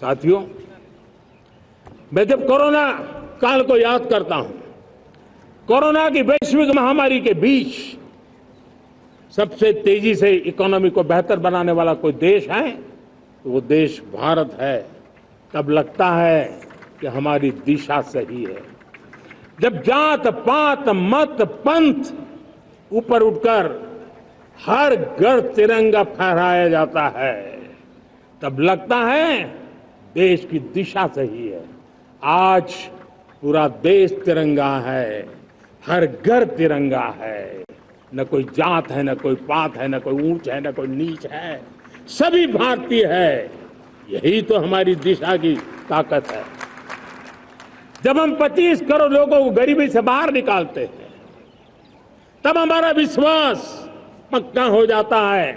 साथियों, मैं जब कोरोना काल को याद करता हूं, कोरोना की वैश्विक महामारी के बीच सबसे तेजी से इकोनॉमी को बेहतर बनाने वाला कोई देश है तो वो देश भारत है। तब लगता है कि हमारी दिशा सही है। जब जात पात मत पंथ ऊपर उठकर हर घर तिरंगा फहराया जाता है, तब लगता है देश की दिशा सही है। आज पूरा देश तिरंगा है, हर घर तिरंगा है। न कोई जात है, न कोई पात है, न कोई ऊंच है, न कोई नीच है, सभी भारतीय है। यही तो हमारी दिशा की ताकत है। जब हम 25 करोड़ लोगों को गरीबी से बाहर निकालते हैं, तब हमारा विश्वास पक्का हो जाता है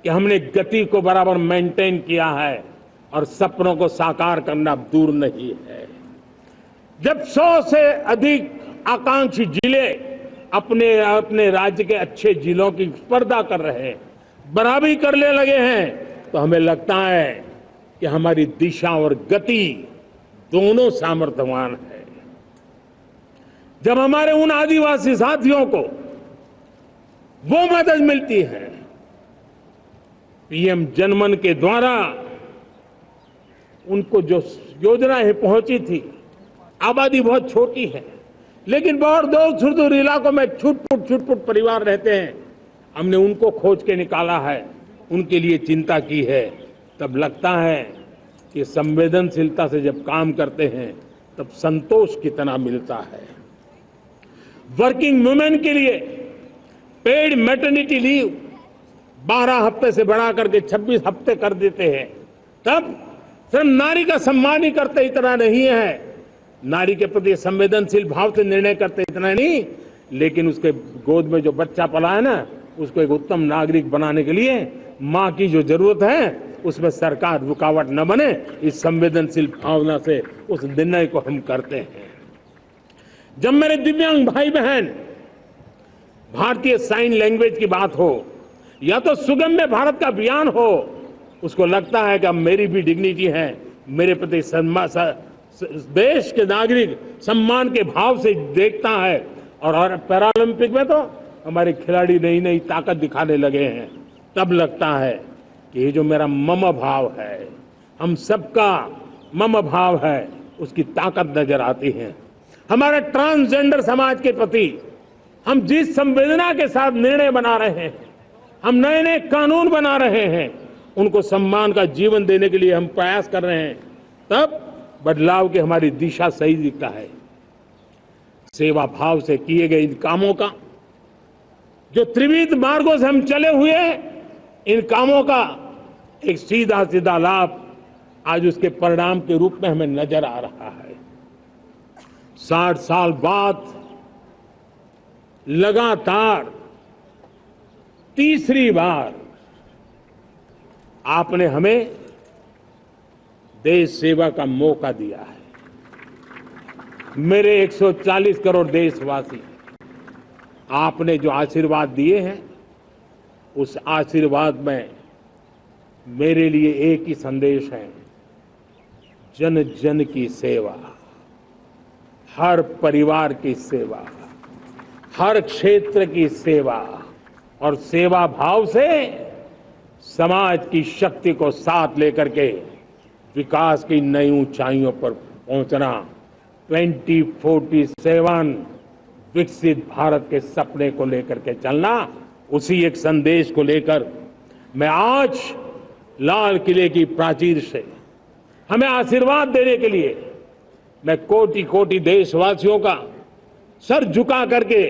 कि हमने गति को बराबर मेंटेन किया है और सपनों को साकार करना दूर नहीं है। जब 100 से अधिक आकांक्षी जिले अपने अपने राज्य के अच्छे जिलों की स्पर्धा कर रहे हैं, बराबरी करने लगे हैं, तो हमें लगता है कि हमारी दिशा और गति दोनों सामर्थ्यवान है। जब हमारे उन आदिवासी साथियों को वो मदद मिलती है, पीएम जनमन के द्वारा उनको जो योजनाएं पहुंची थी, आबादी बहुत छोटी है लेकिन बहुत दूर दूर इलाकों में छुटपुट परिवार रहते हैं, हमने उनको खोज के निकाला है, उनके लिए चिंता की है। तब लगता है कि संवेदनशीलता से जब काम करते हैं तब संतोष कितना मिलता है। वर्किंग वुमेन के लिए पेड मैटरनिटी लीव 12 हफ्ते से बढ़ा करके 26 हफ्ते कर देते हैं। तब सिर्फ नारी का सम्मान ही करते इतना नहीं है, नारी के प्रति संवेदनशील भाव से निर्णय करते इतना नहीं, लेकिन उसके गोद में जो बच्चा पला है ना, उसको एक उत्तम नागरिक बनाने के लिए मां की जो जरूरत है उसमें सरकार रुकावट न बने, इस संवेदनशील भावना से उस निर्णय को हम करते हैं। जब मेरे दिव्यांग भाई बहन भारतीय साइन लैंग्वेज की बात हो या तो सुगम्य भारत का अभियान हो, उसको लगता है कि अब मेरी भी डिग्निटी है, मेरे प्रति देश के नागरिक सम्मान के भाव से देखता है। और पैरालंपिक में तो हमारे खिलाड़ी नई नई ताकत दिखाने लगे हैं। तब लगता है कि ये जो मेरा मम भाव है, हम सबका मम भाव है, उसकी ताकत नजर आती है। हमारे ट्रांसजेंडर समाज के प्रति हम जिस संवेदना के साथ निर्णय बना रहे हैं, हम नए नए कानून बना रहे हैं, उनको सम्मान का जीवन देने के लिए हम प्रयास कर रहे हैं, तब बदलाव की हमारी दिशा सही दिखता है। सेवा भाव से किए गए इन कामों का, जो त्रिविध मार्गों से हम चले हुए, इन कामों का एक सीधा सीधा लाभ आज उसके परिणाम के रूप में हमें नजर आ रहा है। 60 साल बाद लगातार तीसरी बार आपने हमें देश सेवा का मौका दिया है। मेरे 140 करोड़ देशवासी, आपने जो आशीर्वाद दिए हैं, उस आशीर्वाद में मेरे लिए एक ही संदेश है, जन जन की सेवा, हर परिवार की सेवा, हर क्षेत्र की सेवा और सेवा भाव से समाज की शक्ति को साथ लेकर के विकास की नई ऊंचाइयों पर पहुंचना। 2047 विकसित भारत के सपने को लेकर के चलना, उसी एक संदेश को लेकर मैं आज लाल किले की प्राचीर से हमें आशीर्वाद देने के लिए मैं कोटि कोटि देशवासियों का सर झुका करके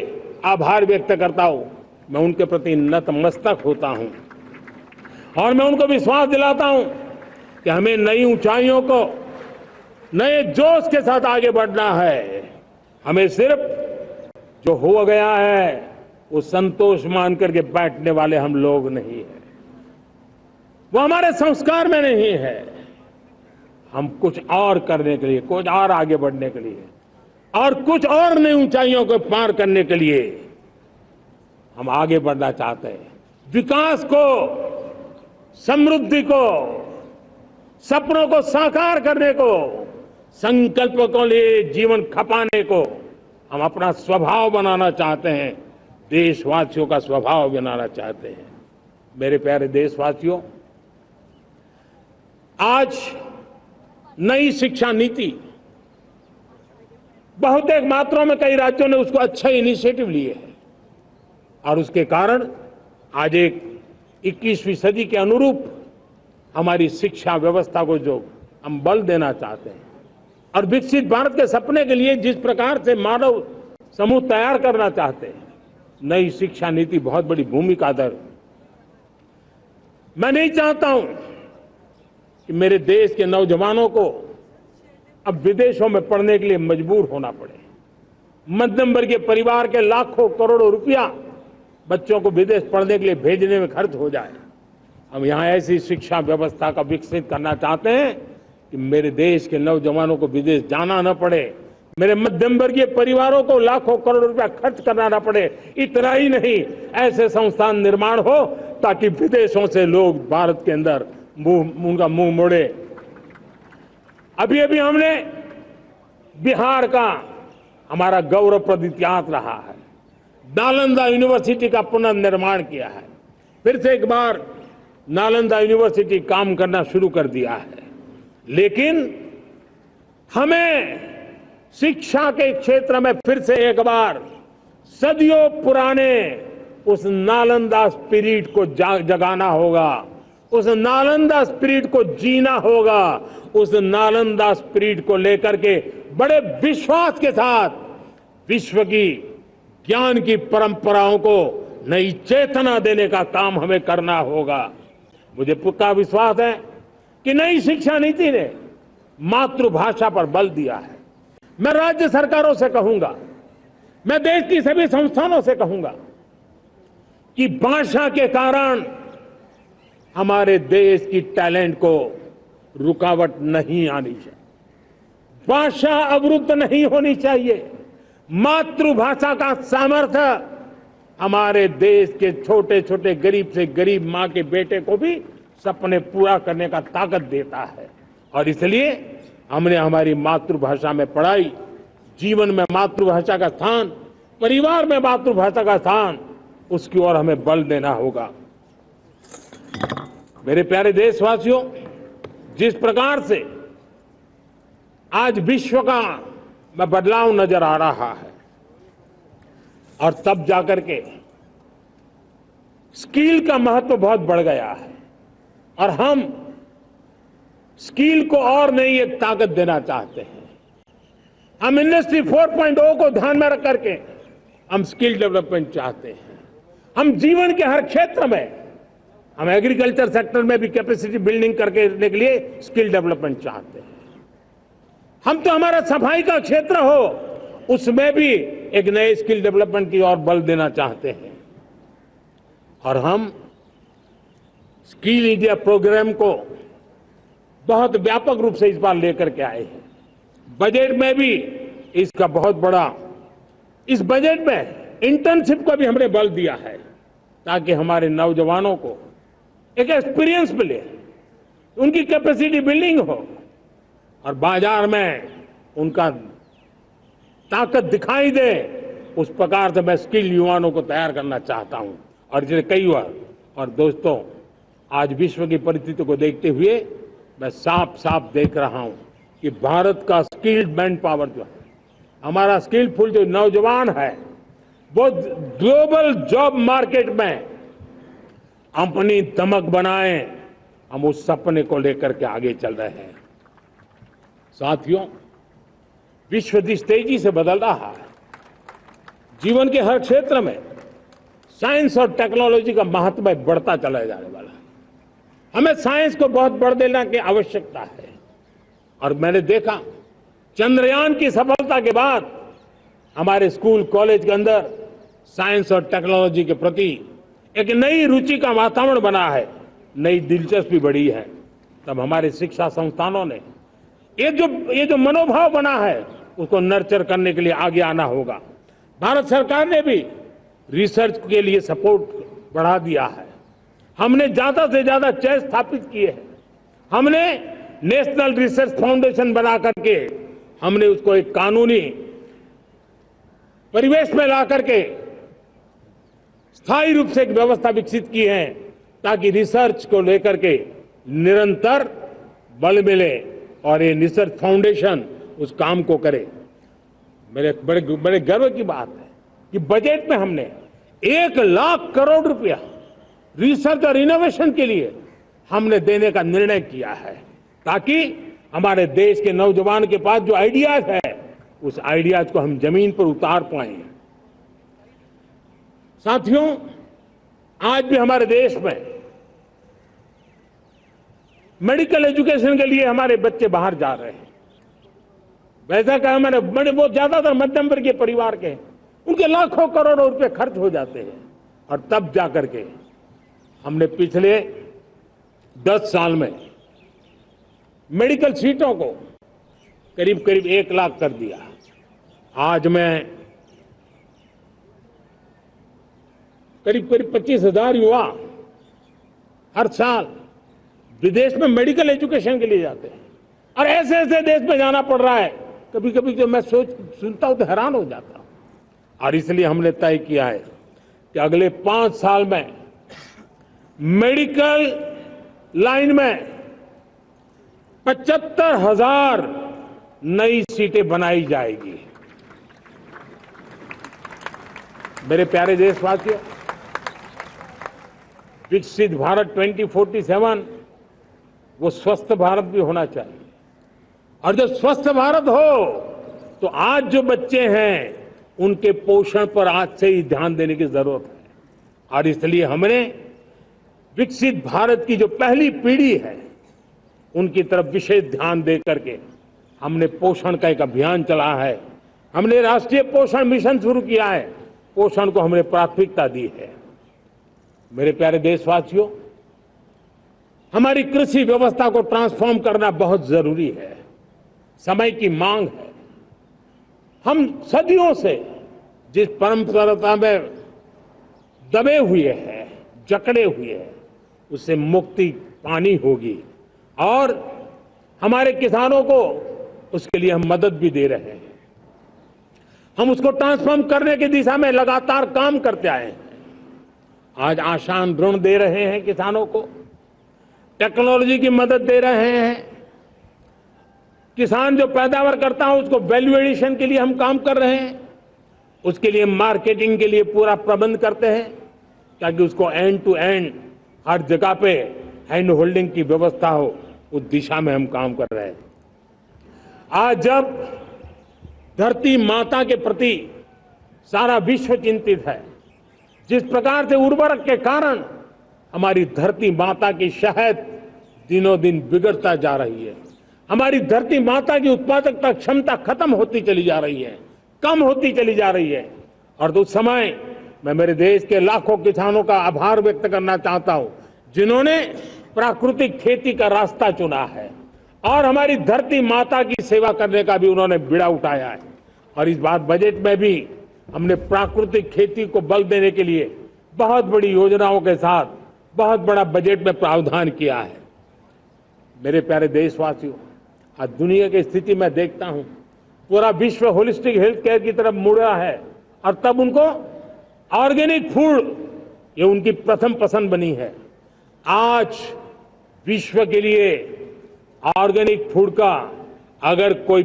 आभार व्यक्त करता हूं। मैं उनके प्रति नतमस्तक होता हूं और मैं उनको विश्वास दिलाता हूं कि हमें नई ऊंचाइयों को नए जोश के साथ आगे बढ़ना है। हमें सिर्फ जो हो गया है वो संतोष मान करके बैठने वाले हम लोग नहीं हैं, वो हमारे संस्कार में नहीं है। हम कुछ और करने के लिए, कुछ और आगे बढ़ने के लिए और कुछ और नई ऊंचाइयों को पार करने के लिए हम आगे बढ़ना चाहते हैं। विकास को, समृद्धि को, सपनों को साकार करने को, संकल्प को लिए जीवन खपाने को हम अपना स्वभाव बनाना चाहते हैं, देशवासियों का स्वभाव बनाना चाहते हैं। मेरे प्यारे देशवासियों, आज नई शिक्षा नीति बहुत एक मात्रा में कई राज्यों ने उसको अच्छे इनिशिएटिव लिए हैं और उसके कारण आज एक 21वीं सदी के अनुरूप हमारी शिक्षा व्यवस्था को जो हम बल देना चाहते हैं और विकसित भारत के सपने के लिए जिस प्रकार से मानव समूह तैयार करना चाहते हैं, नई शिक्षा नीति बहुत बड़ी भूमिका अदा। मैं नहीं चाहता हूं कि मेरे देश के नौजवानों को अब विदेशों में पढ़ने के लिए मजबूर होना पड़े। मध्यम वर्गीय परिवार के लाखों करोड़ों रुपया बच्चों को विदेश पढ़ने के लिए भेजने में खर्च हो जाए। हम यहां ऐसी शिक्षा व्यवस्था का विकसित करना चाहते हैं कि मेरे देश के नौजवानों को विदेश जाना न पड़े, मेरे मध्यम वर्गीय परिवारों को लाखों करोड़ रुपया खर्च करना न पड़े। इतना ही नहीं, ऐसे संस्थान निर्माण हो ताकि विदेशों से लोग भारत के अंदर उनका मुंह मोड़े। अभी अभी हमने बिहार का हमारा गौरवप्रद इतिहास रहा है, नालंदा यूनिवर्सिटी का पुनर्निर्माण किया है। फिर से एक बार नालंदा यूनिवर्सिटी काम करना शुरू कर दिया है, लेकिन हमें शिक्षा के क्षेत्र में फिर से एक बार सदियों पुराने उस नालंदा स्पिरिट को जगाना होगा, उस नालंदा स्पिरिट को जीना होगा, उस नालंदा स्पिरिट को लेकर के बड़े विश्वास के साथ विश्व की ज्ञान की परंपराओं को नई चेतना देने का काम हमें करना होगा। मुझे पक्का विश्वास है कि नई शिक्षा नीति ने मातृभाषा पर बल दिया है। मैं राज्य सरकारों से कहूंगा, मैं देश की सभी संस्थानों से कहूंगा कि भाषा के कारण हमारे देश की टैलेंट को रुकावट नहीं आनी चाहिए, भाषा अवरुद्ध नहीं होनी चाहिए। मातृभाषा का सामर्थ्य हमारे देश के छोटे छोटे गरीब से गरीब मां के बेटे को भी सपने पूरा करने का ताकत देता है। और इसलिए हमने हमारी मातृभाषा में पढ़ाई, जीवन में मातृभाषा का स्थान, परिवार में मातृभाषा का स्थान, उसकी ओर हमें बल देना होगा। मेरे प्यारे देशवासियों, जिस प्रकार से आज विश्व का में बदलाव नजर आ रहा है और तब जाकर के स्किल का महत्व बहुत बढ़ गया है और हम स्किल को और नई एक ताकत देना चाहते हैं। हम इंडस्ट्री 4.0 को ध्यान में रख करके हम स्किल डेवलपमेंट चाहते हैं। हम जीवन के हर क्षेत्र में, हम एग्रीकल्चर सेक्टर में भी कैपेसिटी बिल्डिंग करने के लिए स्किल डेवलपमेंट चाहते हैं। हम तो हमारा सफाई का क्षेत्र हो, उसमें भी एक नए स्किल डेवलपमेंट की ओर बल देना चाहते हैं। और हम स्किल इंडिया प्रोग्राम को बहुत व्यापक रूप से इस बार लेकर के आए हैं। बजट में भी इसका बहुत बड़ा, इस बजट में इंटर्नशिप को भी हमने बल दिया है ताकि हमारे नौजवानों को एक एक्सपीरियंस मिले, उनकी कैपेसिटी बिल्डिंग हो और बाजार में उनका ताकत दिखाई दे। उस प्रकार से मैं स्किल युवाओं को तैयार करना चाहता हूं। और इसलिए कई बार, और दोस्तों, आज विश्व की परिस्थिति को देखते हुए मैं साफ साफ देख रहा हूं कि भारत का स्किल्ड मैन पावर जो है, हमारा स्किलफुल जो नौजवान है, वो ग्लोबल जॉब मार्केट में अपनी दमक बनाए। हम उस सपने को लेकर के आगे चल रहे हैं। साथियों, विश्व जिस तेजी से बदल रहा है, जीवन के हर क्षेत्र में साइंस और टेक्नोलॉजी का महत्व बढ़ता चला जाने वाला है। हमें साइंस को बहुत बढ़ देने की आवश्यकता है। और मैंने देखा चंद्रयान की सफलता के बाद हमारे स्कूल कॉलेज के अंदर साइंस और टेक्नोलॉजी के प्रति एक नई रुचि का वातावरण बना है, नई दिलचस्पी बढ़ी है। तब हमारे शिक्षा संस्थानों ने ये जो मनोभाव बना है उसको नर्चर करने के लिए आगे आना होगा। भारत सरकार ने भी रिसर्च के लिए सपोर्ट बढ़ा दिया है। हमने ज्यादा से ज्यादा चेस स्थापित किए हैं। हमने नेशनल रिसर्च फाउंडेशन बना करके हमने उसको एक कानूनी परिवेश में ला करके स्थायी रूप से एक व्यवस्था विकसित की है ताकि रिसर्च को लेकर के निरंतर बल मिले और ये रिसर्च फाउंडेशन उस काम को करे। मेरे बड़े गर्व की बात है कि बजट में हमने 1,00,000 करोड़ रुपया रिसर्च और इनोवेशन के लिए हमने देने का निर्णय किया है ताकि हमारे देश के नौजवान के पास जो आइडियाज है उस आइडियाज को हम जमीन पर उतार पाए। साथियों, आज भी हमारे देश में मेडिकल एजुकेशन के लिए हमारे बच्चे बाहर जा रहे हैं। वैसा कहा मैंने, बड़े बहुत ज्यादातर मध्यम वर्गीय परिवार के हैं, उनके लाखों करोड़ों रुपए खर्च हो जाते हैं और तब जाकर के हमने पिछले 10 साल में मेडिकल सीटों को करीब करीब 1 लाख कर दिया। आज मैं करीब करीब 25,000 युवा हर साल विदेश में मेडिकल एजुकेशन के लिए जाते हैं और ऐसे ऐसे देश में जाना पड़ रहा है, कभी कभी जो मैं सुनता हूं तो हैरान हो जाता हूं। और इसलिए हमने तय किया है कि अगले 5 साल में मेडिकल लाइन में 75,000 नई सीटें बनाई जाएगी। मेरे प्यारे देशवासियों, विकसित भारत 2047 वो स्वस्थ भारत भी होना चाहिए और जब स्वस्थ भारत हो तो आज जो बच्चे हैं उनके पोषण पर आज से ही ध्यान देने की जरूरत है। और इसलिए हमने विकसित भारत की जो पहली पीढ़ी है उनकी तरफ विशेष ध्यान दे करके हमने पोषण का एक अभियान चला है। हमने राष्ट्रीय पोषण मिशन शुरू किया है, पोषण को हमने प्राथमिकता दी है। मेरे प्यारे देशवासियों, हमारी कृषि व्यवस्था को ट्रांसफॉर्म करना बहुत जरूरी है, समय की मांग है। हम सदियों से जिस परंपरा में दबे हुए हैं, जकड़े हुए हैं, उससे मुक्ति पानी होगी और हमारे किसानों को उसके लिए हम मदद भी दे रहे हैं। हम उसको ट्रांसफॉर्म करने की दिशा में लगातार काम करते आए हैं। आज आसान ऋण दे रहे हैं किसानों को, टेक्नोलॉजी की मदद दे रहे हैं। किसान जो पैदावार करता है उसको वैल्यू एडिशन के लिए हम काम कर रहे हैं, उसके लिए मार्केटिंग के लिए पूरा प्रबंध करते हैं ताकि उसको एंड टू एंड हर जगह पे हैंड होल्डिंग की व्यवस्था हो, उस दिशा में हम काम कर रहे हैं। आज जब धरती माता के प्रति सारा विश्व चिंतित है, जिस प्रकार से उर्वरक के कारण हमारी धरती माता की शहद दिनों दिन बिगड़ता जा रही है, हमारी धरती माता की उत्पादकता क्षमता खत्म होती चली जा रही है, कम होती चली जा रही है। और उस समय मैं मेरे देश के लाखों किसानों का आभार व्यक्त करना चाहता हूं जिन्होंने प्राकृतिक खेती का रास्ता चुना है और हमारी धरती माता की सेवा करने का भी उन्होंने बीड़ा उठाया है। और इस बार बजट में भी हमने प्राकृतिक खेती को बल देने के लिए बहुत बड़ी योजनाओं के साथ बहुत बड़ा बजट में प्रावधान किया है। मेरे प्यारे देशवासियों, आज दुनिया की स्थिति में देखता हूं, पूरा विश्व होलिस्टिक हेल्थ केयर की तरफ मुड़ रहा है और तब उनको ऑर्गेनिक फूड ये उनकी प्रथम पसंद बनी है। आज विश्व के लिए ऑर्गेनिक फूड का अगर कोई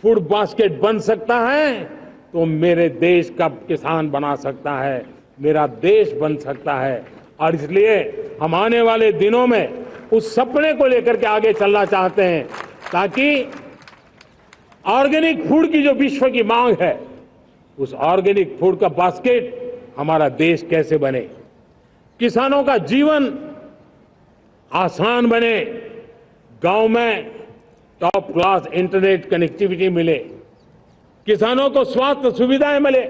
फूड बास्केट बन सकता है तो मेरे देश का किसान बना सकता है, मेरा देश बन सकता है। और इसलिए हम आने वाले दिनों में उस सपने को लेकर के आगे चलना चाहते हैं ताकि ऑर्गेनिक फूड की जो विश्व की मांग है, उस ऑर्गेनिक फूड का बास्केट हमारा देश कैसे बने, किसानों का जीवन आसान बने, गांव में टॉप क्लास इंटरनेट कनेक्टिविटी मिले, किसानों को स्वास्थ्य सुविधाएं मिले,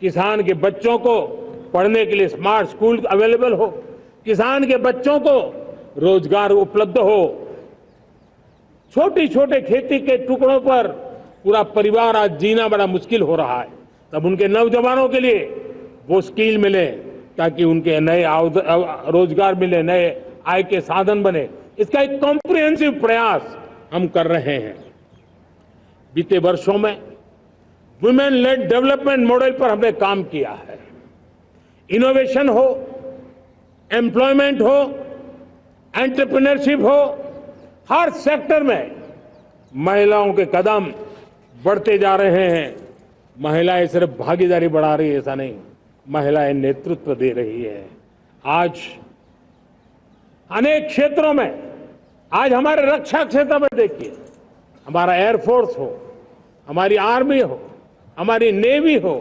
किसान के बच्चों को पढ़ने के लिए स्मार्ट स्कूल अवेलेबल हो, किसान के बच्चों को रोजगार उपलब्ध हो। छोटे छोटे खेती के टुकड़ों पर पूरा परिवार आज जीना बड़ा मुश्किल हो रहा है, तब उनके नौजवानों के लिए वो स्किल मिले ताकि उनके नए रोजगार मिले, नए आय के साधन बने। इसका एक कॉम्प्रिहेंसिव प्रयास हम कर रहे हैं। बीते वर्षों में वुमेन लेड डेवलपमेंट मॉडल पर हमने काम किया है। इनोवेशन हो, एम्प्लॉयमेंट हो, एंटरप्रेन्योरशिप हो, हर सेक्टर में महिलाओं के कदम बढ़ते जा रहे हैं। महिलाएं सिर्फ भागीदारी बढ़ा रही है ऐसा नहीं, महिलाएं नेतृत्व दे रही है। आज अनेक क्षेत्रों में, आज हमारे रक्षा क्षेत्र में देखिए, हमारा एयरफोर्स हो, हमारी आर्मी हो, हमारी नेवी हो,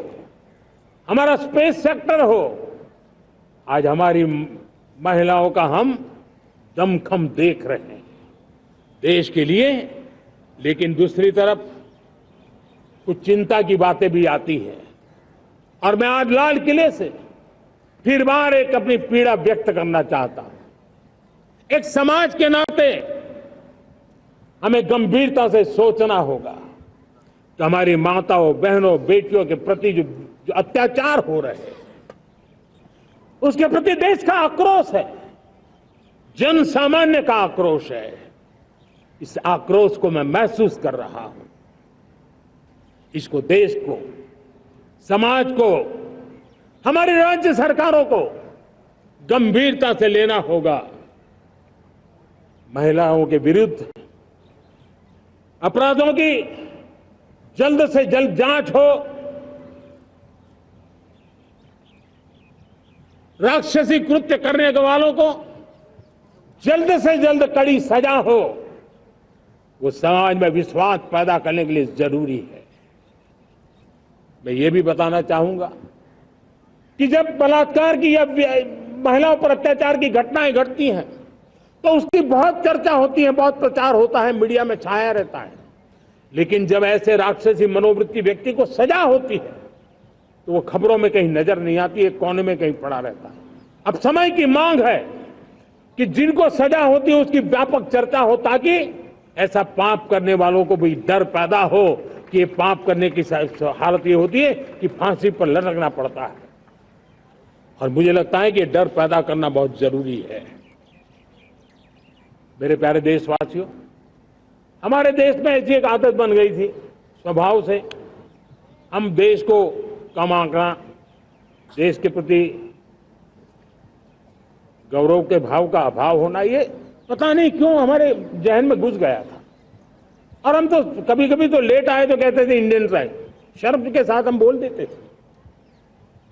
हमारा स्पेस सेक्टर हो, आज हमारी महिलाओं का हम दमखम देख रहे हैं देश के लिए। लेकिन दूसरी तरफ कुछ चिंता की बातें भी आती हैं और मैं आज लाल किले से फिर बार एक अपनी पीड़ा व्यक्त करना चाहता हूं। एक समाज के नाते हमें गंभीरता से सोचना होगा कि हमारी माताओं, बहनों, बेटियों के प्रति जो अत्याचार हो रहे हैं, उसके प्रति देश का आक्रोश है, जन सामान्य का आक्रोश है। इस आक्रोश को मैं महसूस कर रहा हूं। इसको देश को, समाज को, हमारी राज्य सरकारों को गंभीरता से लेना होगा। महिलाओं के विरुद्ध अपराधों की जल्द से जल्द जांच हो, राक्षसी कृत्य करने वालों को जल्द से जल्द कड़ी सजा हो, वो समाज में विश्वास पैदा करने के लिए जरूरी है। मैं ये भी बताना चाहूंगा कि जब बलात्कार की या महिलाओं पर अत्याचार की घटनाएं घटती हैं तो उसकी बहुत चर्चा होती है, बहुत प्रचार होता है, मीडिया में छाया रहता है। लेकिन जब ऐसे राक्षसी मनोवृत्ति व्यक्ति को सजा होती है तो वो खबरों में कहीं नजर नहीं आती, एक कोने में कहीं पड़ा रहता है। अब समय की मांग है कि जिनको सजा होती है उसकी व्यापक चर्चा हो, ताकि ऐसा पाप करने वालों को भी डर पैदा हो कि ये पाप करने की हालत ये होती है कि फांसी पर लटकना पड़ता है। और मुझे लगता है कि ये डर पैदा करना बहुत जरूरी है। मेरे प्यारे देशवासियों, हमारे देश में ऐसी एक आदत बन गई थी स्वभाव से, हम देश को कम आंकना, देश के प्रति गौरव के भाव का अभाव होना, ये पता नहीं क्यों हमारे जहन में घुस गया था। और हम तो कभी कभी तो लेट आए तो कहते थे इंडियंस आए, शर्म के साथ हम बोल देते थे।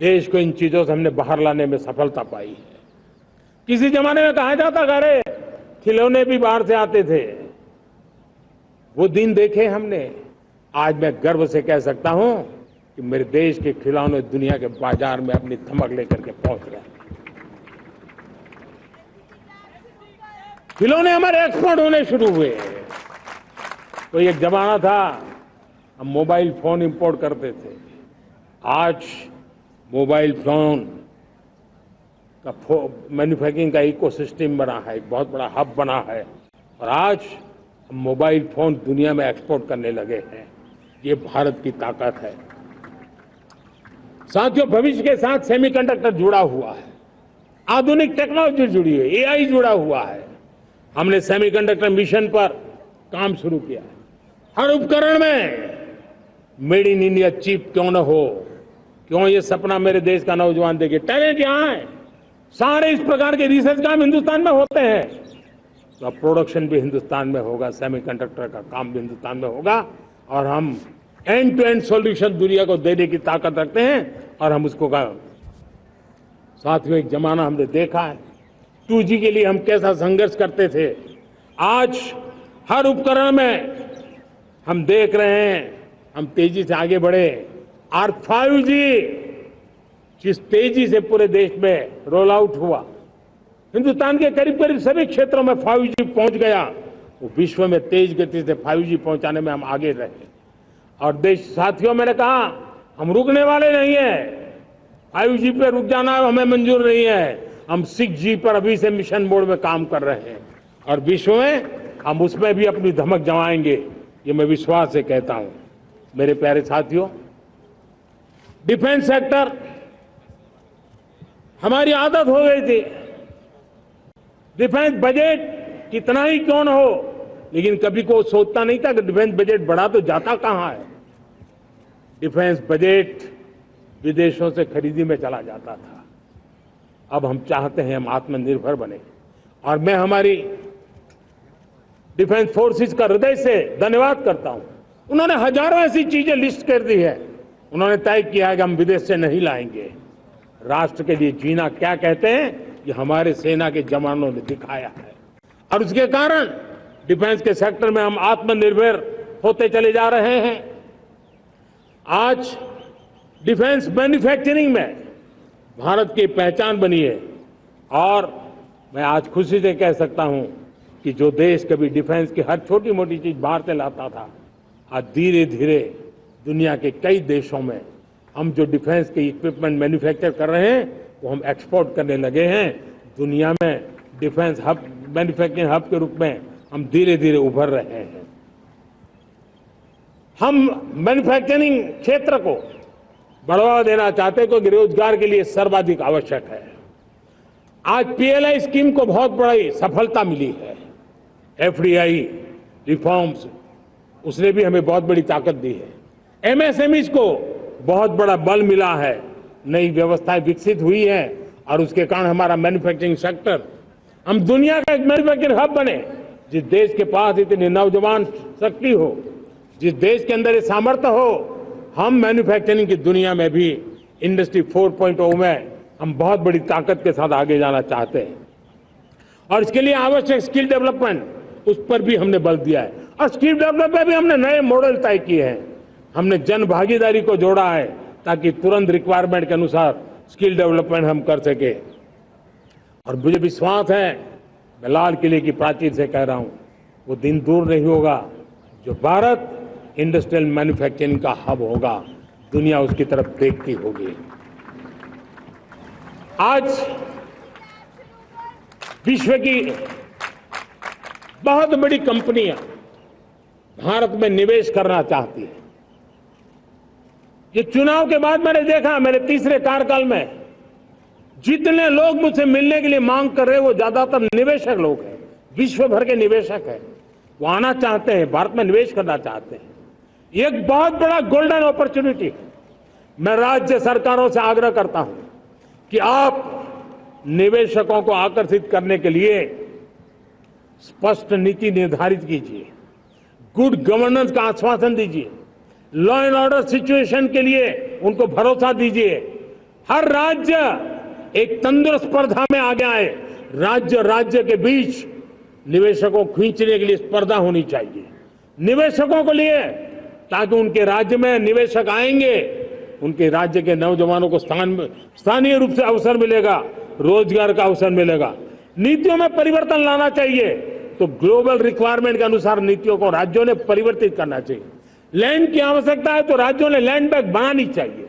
देश को इन चीजों से हमने बाहर लाने में सफलता पाई है। किसी जमाने में कहा जाता था अरे खिलौने भी बाहर से आते थे, वो दिन देखे हमने। आज मैं गर्व से कह सकता हूं कि मेरे देश के खिलौने दुनिया के बाजार में अपनी धमक लेकर के पहुंच रहे हैं। खिलौने हमारे एक्सपोर्ट होने शुरू हुए। तो एक जमाना था हम मोबाइल फोन इंपोर्ट करते थे, आज मोबाइल फोन का मैन्युफैक्चरिंग का इकोसिस्टम बना है, एक बहुत बड़ा हब बना है, और आज हम मोबाइल फोन दुनिया में एक्सपोर्ट करने लगे हैं। ये भारत की ताकत है। साथियों, भविष्य के साथ सेमीकंडक्टर जुड़ा हुआ है, आधुनिक टेक्नोलॉजी जुड़ी है, एआई जुड़ा हुआ है। हमने सेमीकंडक्टर मिशन पर काम शुरू किया है। हर उपकरण में मेड इन इंडिया चिप क्यों न हो, क्यों ये सपना मेरे देश का नौजवान देखे। टैलेंट यहाँ है, सारे इस प्रकार के रिसर्च काम हिंदुस्तान में होते हैं, तो अब प्रोडक्शन भी हिंदुस्तान में होगा, सेमीकंडक्टर का काम भी हिंदुस्तान में होगा। और हम एंड टू एंड सॉल्यूशन दुनिया को देने की ताकत रखते हैं और हम उसको का। साथियों, एक जमाना हमने देखा है 2G के लिए हम कैसा संघर्ष करते थे। आज हर उपकरण में हम देख रहे हैं, हम तेजी से आगे बढ़े। और 5G जिस तेजी से पूरे देश में रोल आउट हुआ, हिंदुस्तान के करीब करीब सभी क्षेत्रों में 5G पहुंच गया। वो विश्व में तेज गति से 5G पहुंचाने में हम आगे रहे। और देश साथियों, मैंने कहा हम रुकने वाले नहीं है। 5G पे रुक जाना हमें मंजूर नहीं है। हम 6G पर अभी से मिशन मोड में काम कर रहे हैं और विश्व में हम उसमें भी अपनी धमक जमाएंगे, ये मैं विश्वास से कहता हूं। मेरे प्यारे साथियों, डिफेंस सेक्टर हमारी आदत हो गई थी। डिफेंस बजट कितना ही क्यों न हो, लेकिन कभी को सोचता नहीं था कि डिफेंस बजट बढ़ा तो जाता कहां है। डिफेंस बजट विदेशों से खरीदी में चला जाता था। अब हम चाहते हैं हम आत्मनिर्भर बने, और मैं हमारी डिफेंस फोर्सेस का हृदय से धन्यवाद करता हूं। उन्होंने हजारों ऐसी चीजें लिस्ट कर दी है। उन्होंने तय किया है कि हम विदेश से नहीं लाएंगे। राष्ट्र के लिए जीना क्या कहते हैं, ये हमारे सेना के जवानों ने दिखाया है, और उसके कारण डिफेंस के सेक्टर में हम आत्मनिर्भर होते चले जा रहे हैं। आज डिफेंस मैन्युफैक्चरिंग में भारत की पहचान बनी है, और मैं आज खुशी से कह सकता हूं कि जो देश कभी डिफेंस की हर छोटी मोटी चीज बाहर से लाता था, आज धीरे धीरे दुनिया के कई देशों में हम जो डिफेंस के इक्विपमेंट मैन्युफैक्चर कर रहे हैं वो हम एक्सपोर्ट करने लगे हैं। दुनिया में डिफेंस हब, मैन्युफैक्चरिंग हब के रूप में हम धीरे धीरे उभर रहे हैं। हम मैन्युफैक्चरिंग क्षेत्र को बढ़ावा देना चाहते हैं क्योंकि रोजगार के लिए सर्वाधिक आवश्यक है। आज पीएलआई स्कीम को बहुत बड़ी सफलता मिली है। एफडीआई रिफॉर्म्स, उसने भी हमें बहुत बड़ी ताकत दी है। एमएसएमईज को बहुत बड़ा बल मिला है, नई व्यवस्थाएं विकसित हुई है, और उसके कारण हमारा मैन्युफैक्चरिंग सेक्टर, हम दुनिया का एक मैन्युफैक्चरिंग हब बने। जिस देश के पास इतनी नौजवान शक्ति हो, जिस देश के अंदर ये सामर्थ्य हो, हम मैन्युफैक्चरिंग की दुनिया में भी इंडस्ट्री 4.0 में हम बहुत बड़ी ताकत के साथ आगे जाना चाहते हैं। और इसके लिए आवश्यक स्किल डेवलपमेंट, उस पर भी हमने बल दिया है, और स्किल डेवलपमेंट में भी हमने नए मॉडल तय किए हैं। हमने जन भागीदारी को जोड़ा है ताकि तुरंत रिक्वायरमेंट के अनुसार स्किल डेवलपमेंट हम कर सके। और मुझे विश्वास है, मैं लाल किले की प्राचीर से कह रहा हूं, वो दिन दूर नहीं होगा जो भारत इंडस्ट्रियल मैन्युफैक्चरिंग का हब होगा, दुनिया उसकी तरफ देखती होगी। आज विश्व की बहुत बड़ी कंपनियां भारत में निवेश करना चाहती हैं। ये चुनाव के बाद मैंने देखा, मेरे तीसरे कार्यकाल में जितने लोग मुझसे मिलने के लिए मांग कर रहे हैं वो ज्यादातर निवेशक लोग हैं, विश्व भर के निवेशक हैं। वो आना चाहते हैं, भारत में निवेश करना चाहते हैं। ये एक बहुत बड़ा गोल्डन अपॉर्चुनिटी है। मैं राज्य सरकारों से आग्रह करता हूं कि आप निवेशकों को आकर्षित करने के लिए स्पष्ट नीति निर्धारित कीजिए, गुड गवर्नेंस का आश्वासन दीजिए, लॉ एंड ऑर्डर सिचुएशन के लिए उनको भरोसा दीजिए। हर राज्य एक तंदुरुस्त स्पर्धा में आगे आए। राज्य के बीच निवेशकों को खींचने के लिए स्पर्धा होनी चाहिए, निवेशकों को लिए, ताकि उनके राज्य में निवेशक आएंगे, उनके राज्य के नौजवानों को स्थानीय रूप से अवसर मिलेगा, रोजगार का अवसर मिलेगा। नीतियों में परिवर्तन लाना चाहिए तो ग्लोबल रिक्वायरमेंट के अनुसार नीतियों को राज्यों ने परिवर्तित करना चाहिए। लैंड की आवश्यकता है तो राज्यों ने लैंड बैंक बनानी चाहिए।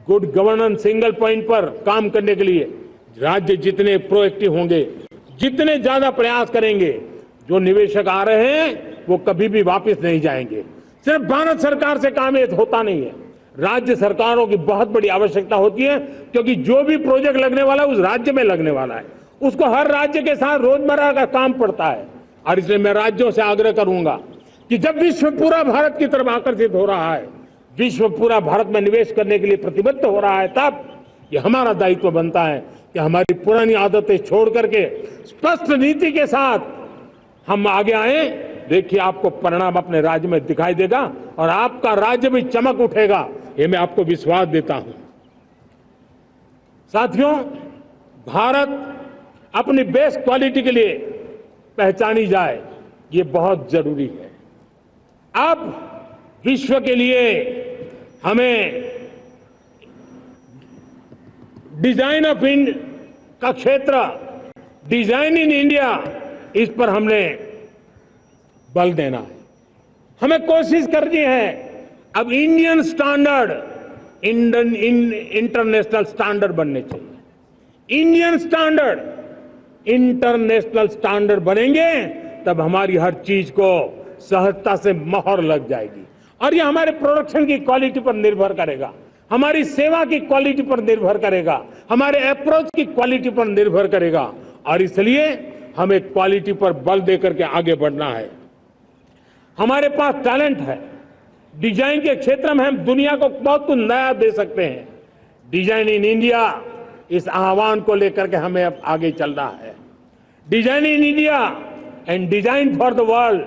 गुड गवर्नेंस सिंगल पॉइंट पर काम करने के लिए राज्य जितने प्रोएक्टिव होंगे, जितने ज्यादा प्रयास करेंगे, जो निवेशक आ रहे हैं वो कभी भी वापस नहीं जाएंगे। सिर्फ भारत सरकार से काम ये होता नहीं है, राज्य सरकारों की बहुत बड़ी आवश्यकता होती है, क्योंकि जो भी प्रोजेक्ट लगने वाला है उस राज्य में लगने वाला है, उसको हर राज्य के साथ रोजमर्रा का काम पड़ता है। और इसलिए मैं राज्यों से आग्रह करूंगा कि जब विश्व पूरा भारत की तरफ आकर्षित हो रहा है, विश्व पूरा भारत में निवेश करने के लिए प्रतिबद्ध हो रहा है, तब ये हमारा दायित्व बनता है कि हमारी पुरानी आदतें छोड़ करके स्पष्ट नीति के साथ हम आगे आए। देखिए, आपको परिणाम अपने राज्य में दिखाई देगा और आपका राज्य भी चमक उठेगा, ये मैं आपको विश्वास देता हूं। साथियों, भारत अपनी बेस्ट क्वालिटी के लिए पहचानी जाए, ये बहुत जरूरी है। अब विश्व के लिए हमें डिजाइन ऑफ इंडिया का क्षेत्र, डिजाइन इन इंडिया, इस पर हमने बल देना है। हमें कोशिश करनी है अब इंडियन स्टैंडर्ड इंटरनेशनल स्टैंडर्ड बनने चाहिए। इंडियन स्टैंडर्ड इंटरनेशनल स्टैंडर्ड बनेंगे तब हमारी हर चीज को सहजता से मोहर लग जाएगी, और ये हमारे प्रोडक्शन की क्वालिटी पर निर्भर करेगा, हमारी सेवा की क्वालिटी पर निर्भर करेगा, हमारे अप्रोच की क्वालिटी पर निर्भर करेगा। और इसलिए हमें क्वालिटी पर बल देकर के आगे बढ़ना है। हमारे पास टैलेंट है। डिजाइन के क्षेत्र में हम दुनिया को बहुत कुछ नया दे सकते हैं। डिजाइन इन इंडिया, इस आह्वान को लेकर के हमें अब आगे चलना है। Design in India and design for the world,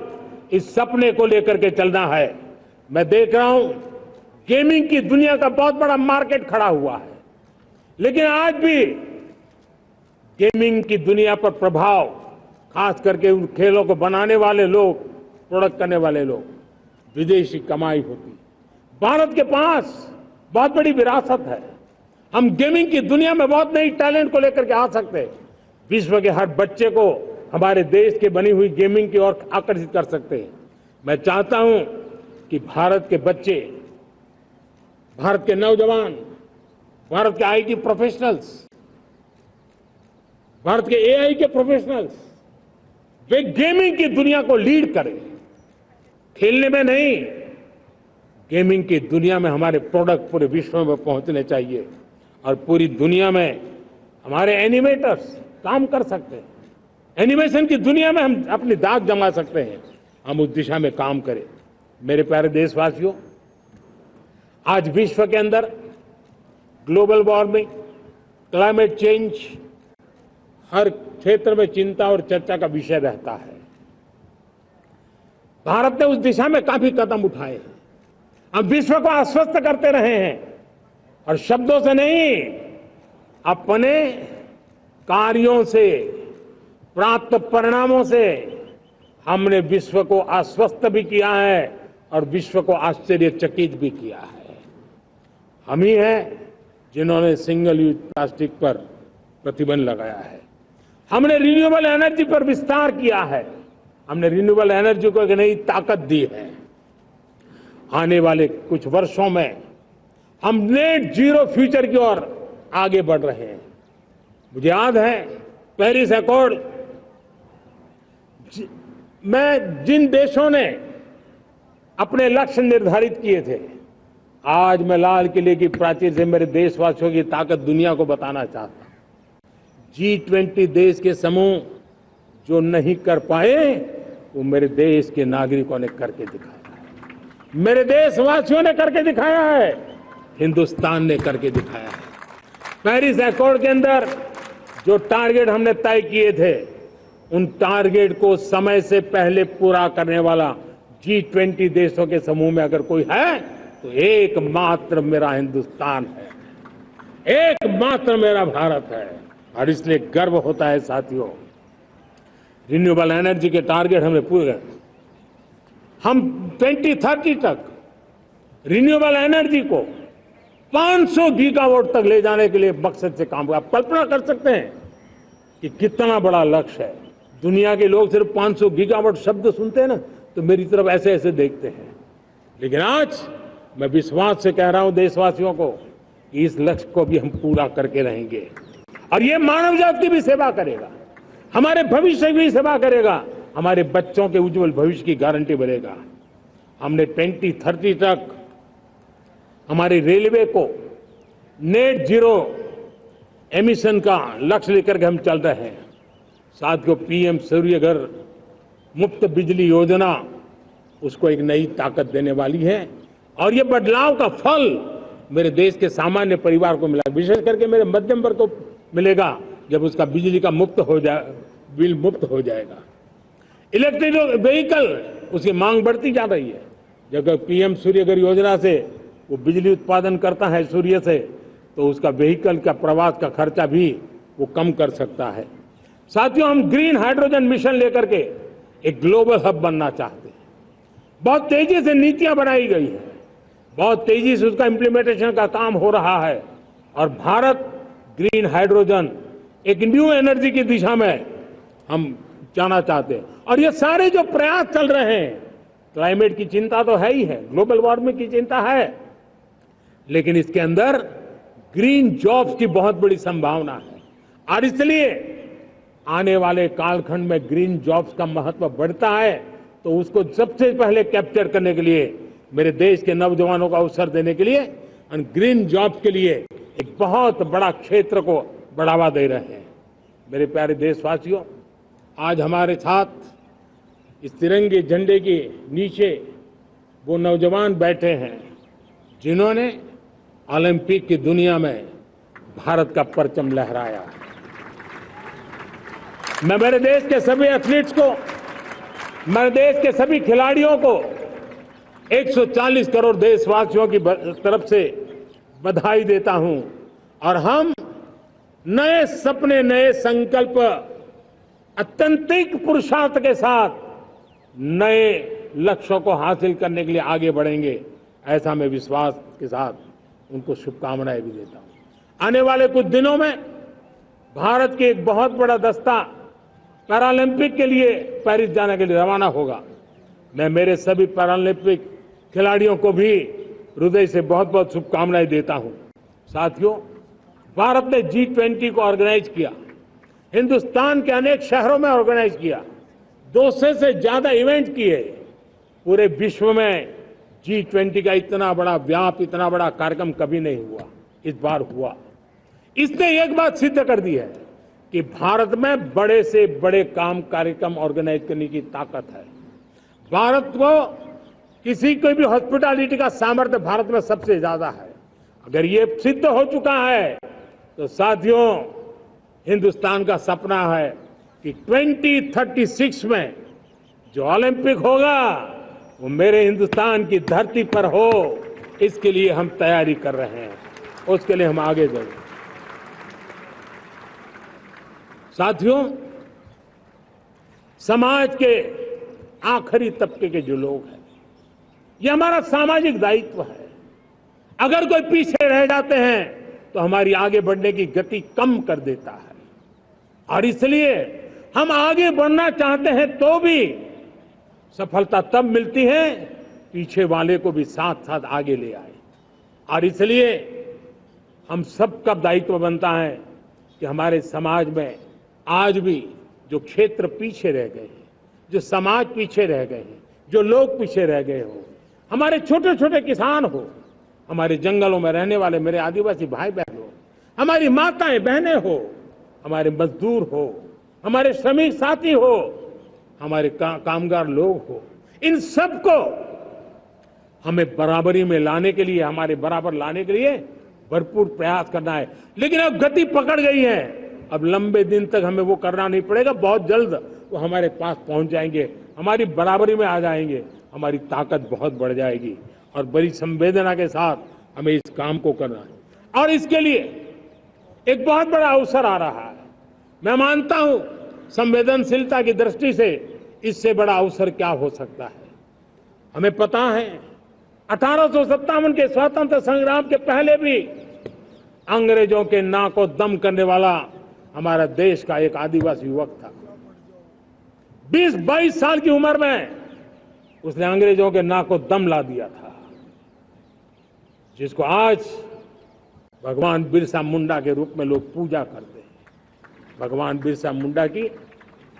इस सपने को लेकर के चलना है। मैं देख रहा हूं गेमिंग की दुनिया का बहुत बड़ा मार्केट खड़ा हुआ है, लेकिन आज भी गेमिंग की दुनिया पर प्रभाव, खास करके उन खेलों को बनाने वाले लोग, प्रोडक्ट करने वाले लोग, विदेशी कमाई होती। भारत के पास बहुत बड़ी विरासत है। हम गेमिंग की दुनिया में बहुत नई टैलेंट को लेकर के आ सकते हैं। विश्व के हर बच्चे को हमारे देश के बनी हुई गेमिंग की ओर आकर्षित कर सकते हैं। मैं चाहता हूं कि भारत के बच्चे, भारत के नौजवान, भारत के आईटी प्रोफेशनल्स, भारत के एआई के प्रोफेशनल्स, वे गेमिंग की दुनिया को लीड करें। खेलने में नहीं, गेमिंग की दुनिया में हमारे प्रोडक्ट पूरे विश्व में पहुंचने चाहिए और पूरी दुनिया में हमारे एनिमेटर्स काम कर सकते हैं। एनिमेशन की दुनिया में हम अपनी दाग जमा सकते हैं। हम उस दिशा में काम करें। मेरे प्यारे देशवासियों, आज विश्व के अंदर ग्लोबल वार्मिंग, क्लाइमेट चेंज हर क्षेत्र में चिंता और चर्चा का विषय रहता है। भारत ने उस दिशा में काफी कदम उठाए हैं। हम विश्व को आश्वस्त करते रहे हैं और शब्दों से नहीं, अपने कार्यों से, प्राप्त परिणामों से हमने विश्व को आश्वस्त भी किया है और विश्व को आश्चर्यचकित भी किया है। हम ही हैं जिन्होंने सिंगल यूज प्लास्टिक पर प्रतिबंध लगाया है। हमने रिन्यूएबल एनर्जी पर विस्तार किया है। हमने रिन्यूएबल एनर्जी को एक नई ताकत दी है। आने वाले कुछ वर्षों में हम नेट जीरो फ्यूचर की ओर आगे बढ़ रहे हैं। मुझे याद है पेरिस अकॉर्ड में जिन देशों ने अपने लक्ष्य निर्धारित किए थे, आज मैं लाल किले की प्राचीर से मेरे देशवासियों की ताकत दुनिया को बताना चाहता हूं। G20 देश के समूह जो नहीं कर पाए, वो मेरे देश के नागरिकों ने करके दिखाया है। मेरे देशवासियों ने करके दिखाया है। हिंदुस्तान ने करके दिखाया है। पेरिस अकॉर्ड के अंदर जो टारगेट हमने तय किए थे, उन टारगेट को समय से पहले पूरा करने वाला G20 देशों के समूह में अगर कोई है तो एकमात्र मेरा हिंदुस्तान है, एकमात्र मेरा भारत है। और इसलिए गर्व होता है साथियों। रिन्यूएबल एनर्जी के टारगेट हमने पूरे, हम 2030 तक रिन्यूएबल एनर्जी को 500 गीगावाट तक ले जाने के लिए मकसद से काम किया। आप कल्पना कर सकते हैं कि कितना बड़ा लक्ष्य है। दुनिया के लोग सिर्फ 500 गीगावाट शब्द सुनते हैं ना, तो मेरी तरफ ऐसे ऐसे देखते हैं। लेकिन आज मैं विश्वास से कह रहा हूं देशवासियों को कि इस लक्ष्य को भी हम पूरा करके रहेंगे। और ये मानव जाति की भी सेवा करेगा, हमारे भविष्य की भी सेवा करेगा, हमारे बच्चों के उज्जवल भविष्य की गारंटी बनेगा। हमने 2030 तक हमारी रेलवे को नेट जीरो एमिशन का लक्ष्य लेकर के हम चल रहे हैं। साथियों, पीएम सूर्य घर मुफ्त बिजली योजना उसको एक नई ताकत देने वाली है और ये बदलाव का फल मेरे देश के सामान्य परिवार को मिला, विशेष करके मेरे मध्यम वर्ग को मिलेगा जब उसका बिजली का बिल मुफ्त हो जाएगा। इलेक्ट्रिक व्हीकल, उसकी मांग बढ़ती जा रही है। जब पीएम सूर्य घर योजना से वो बिजली उत्पादन करता है सूर्य से, तो उसका व्हीकल का प्रवास का खर्चा भी वो कम कर सकता है। साथियों, हम ग्रीन हाइड्रोजन मिशन लेकर के एक ग्लोबल हब बनना चाहते हैं। बहुत तेजी से नीतियां बनाई गई है, बहुत तेजी से उसका इम्प्लीमेंटेशन का काम हो रहा है और भारत ग्रीन हाइड्रोजन, एक न्यू एनर्जी की दिशा में हम जाना चाहते हैं। और ये सारे जो प्रयास चल रहे हैं, क्लाइमेट की चिंता तो है ही है, ग्लोबल वार्मिंग की चिंता है, लेकिन इसके अंदर ग्रीन जॉब्स की बहुत बड़ी संभावना है। और इसलिए आने वाले कालखंड में ग्रीन जॉब्स का महत्व बढ़ता है, तो उसको सबसे पहले कैप्चर करने के लिए, मेरे देश के नौजवानों को अवसर देने के लिए और ग्रीन जॉब्स के लिए एक बहुत बड़ा क्षेत्र को बढ़ावा दे रहे हैं। मेरे प्यारे देशवासियों, आज हमारे साथ इस तिरंगे झंडे के नीचे वो नौजवान बैठे हैं जिन्होंने ओलंपिक की दुनिया में भारत का परचम लहराया। मैं मेरे देश के सभी एथलीट्स को, मेरे देश के सभी खिलाड़ियों को 140 करोड़ देशवासियों की तरफ से बधाई देता हूं और हम नए सपने, नए संकल्प, अत्यंतिक पुरुषार्थ के साथ नए लक्ष्यों को हासिल करने के लिए आगे बढ़ेंगे, ऐसा मैं विश्वास के साथ उनको शुभकामनाएं भी देता हूं। आने वाले कुछ दिनों में भारत के एक बहुत बड़ा दस्ता पैरालंपिक के लिए पेरिस जाने के लिए रवाना होगा। मैं मेरे सभी पैरालंपिक खिलाड़ियों को भी हृदय से बहुत बहुत शुभकामनाएं देता हूं। साथियों, भारत ने G20 को ऑर्गेनाइज किया, हिंदुस्तान के अनेक शहरों में ऑर्गेनाइज किया, 200 से ज्यादा इवेंट किए। पूरे विश्व में G20 का इतना बड़ा व्याप, इतना बड़ा कार्यक्रम कभी नहीं हुआ, इस बार हुआ। इसने एक बात सिद्ध कर दी है कि भारत में बड़े से बड़े काम, कार्यक्रम ऑर्गेनाइज करने की ताकत है। भारत को किसी कोई भी हॉस्पिटैलिटी का सामर्थ्य भारत में सबसे ज्यादा है। अगर ये सिद्ध हो चुका है तो साथियों, हिंदुस्तान का सपना है कि 2036 में जो ओलंपिक होगा वो मेरे हिंदुस्तान की धरती पर हो। इसके लिए हम तैयारी कर रहे हैं, उसके लिए हम आगे बढ़ें। साथियों, समाज के आखिरी तबके के जो लोग हैं, ये हमारा सामाजिक दायित्व है। अगर कोई पीछे रह जाते हैं तो हमारी आगे बढ़ने की गति कम कर देता है और इसलिए हम आगे बढ़ना चाहते हैं तो भी सफलता तब मिलती है पीछे वाले को भी साथ साथ आगे ले आए। और इसलिए हम सबका दायित्व बनता है कि हमारे समाज में आज भी जो क्षेत्र पीछे रह गए हैं, जो समाज पीछे रह गए हैं, जो लोग पीछे रह गए हो, हमारे छोटे छोटे किसान हो, हमारे जंगलों में रहने वाले मेरे आदिवासी भाई बहन हो, हमारी माताएं बहनें हो, हमारे मजदूर हो, हमारे श्रमिक साथी हो, हमारे कामगार लोग हो, इन सबको हमें बराबरी में लाने के लिए, हमारे बराबर लाने के लिए भरपूर प्रयास करना है। लेकिन अब गति पकड़ गई है, अब लंबे दिन तक हमें वो करना नहीं पड़ेगा। बहुत जल्द वो हमारे पास पहुंच जाएंगे, हमारी बराबरी में आ जाएंगे, हमारी ताकत बहुत बढ़ जाएगी और बड़ी संवेदना के साथ हमें इस काम को करना है। और इसके लिए एक बहुत बड़ा अवसर आ रहा है। मैं मानता हूं संवेदनशीलता की दृष्टि से इससे बड़ा अवसर क्या हो सकता है। हमें पता है 1857 के स्वतंत्रता संग्राम के पहले भी अंग्रेजों के नाक को दम करने वाला हमारा देश का एक आदिवासी युवक था। 20-22 साल की उम्र में उसने अंग्रेजों के नाक को दम ला दिया था, जिसको आज भगवान बिरसा मुंडा के रूप में लोग पूजा करते हैं। भगवान बिरसा मुंडा की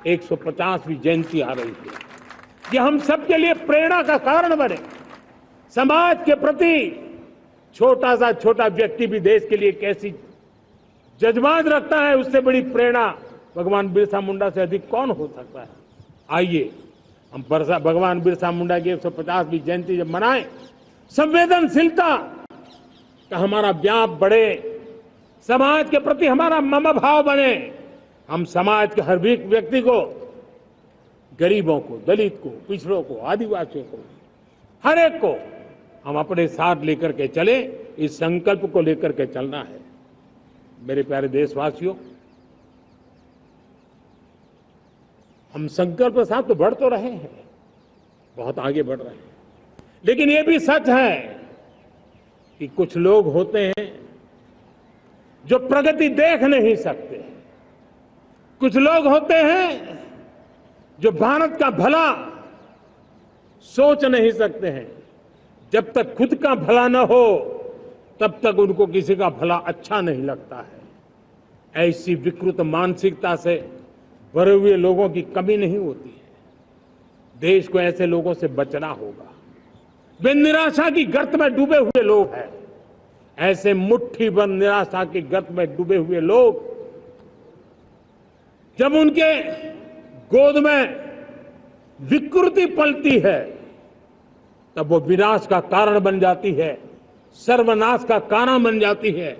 150वीं जयंती आ रही है। ये हम सबके लिए प्रेरणा का कारण बने। समाज के प्रति छोटा सा छोटा व्यक्ति भी देश के लिए कैसी जज्बात रखता है, उससे बड़ी प्रेरणा भगवान बिरसा मुंडा से अधिक कौन हो सकता है। आइए हम भगवान बिरसा मुंडा की 150वीं जयंती जब मनाएं, संवेदनशीलता का हमारा व्याप बढ़े, समाज के प्रति हमारा ममभाव बने। हम समाज के हर व्यक्ति को, गरीबों को, दलित को, पिछड़ों को, आदिवासियों को, हर एक को हम अपने साथ लेकर के चले। इस संकल्प को लेकर के चलना है। मेरे प्यारे देशवासियों, हम संकल्प के साथ तो बढ़ तो रहे हैं, बहुत आगे बढ़ रहे हैं, लेकिन ये भी सच है कि कुछ लोग होते हैं जो प्रगति देख नहीं सकते। कुछ लोग होते हैं जो भारत का भला सोच नहीं सकते हैं। जब तक खुद का भला न हो तब तक उनको किसी का भला अच्छा नहीं लगता है। ऐसी विकृत मानसिकता से भरे हुए लोगों की कमी नहीं होती है। देश को ऐसे लोगों से बचना होगा। वे निराशा की गर्त में डूबे हुए लोग हैं। ऐसे मुट्ठी भर निराशा की गर्त में डूबे हुए लोग जब उनके गोद में विकृति पलती है, तब वो विनाश का कारण बन जाती है, सर्वनाश का कारण बन जाती है,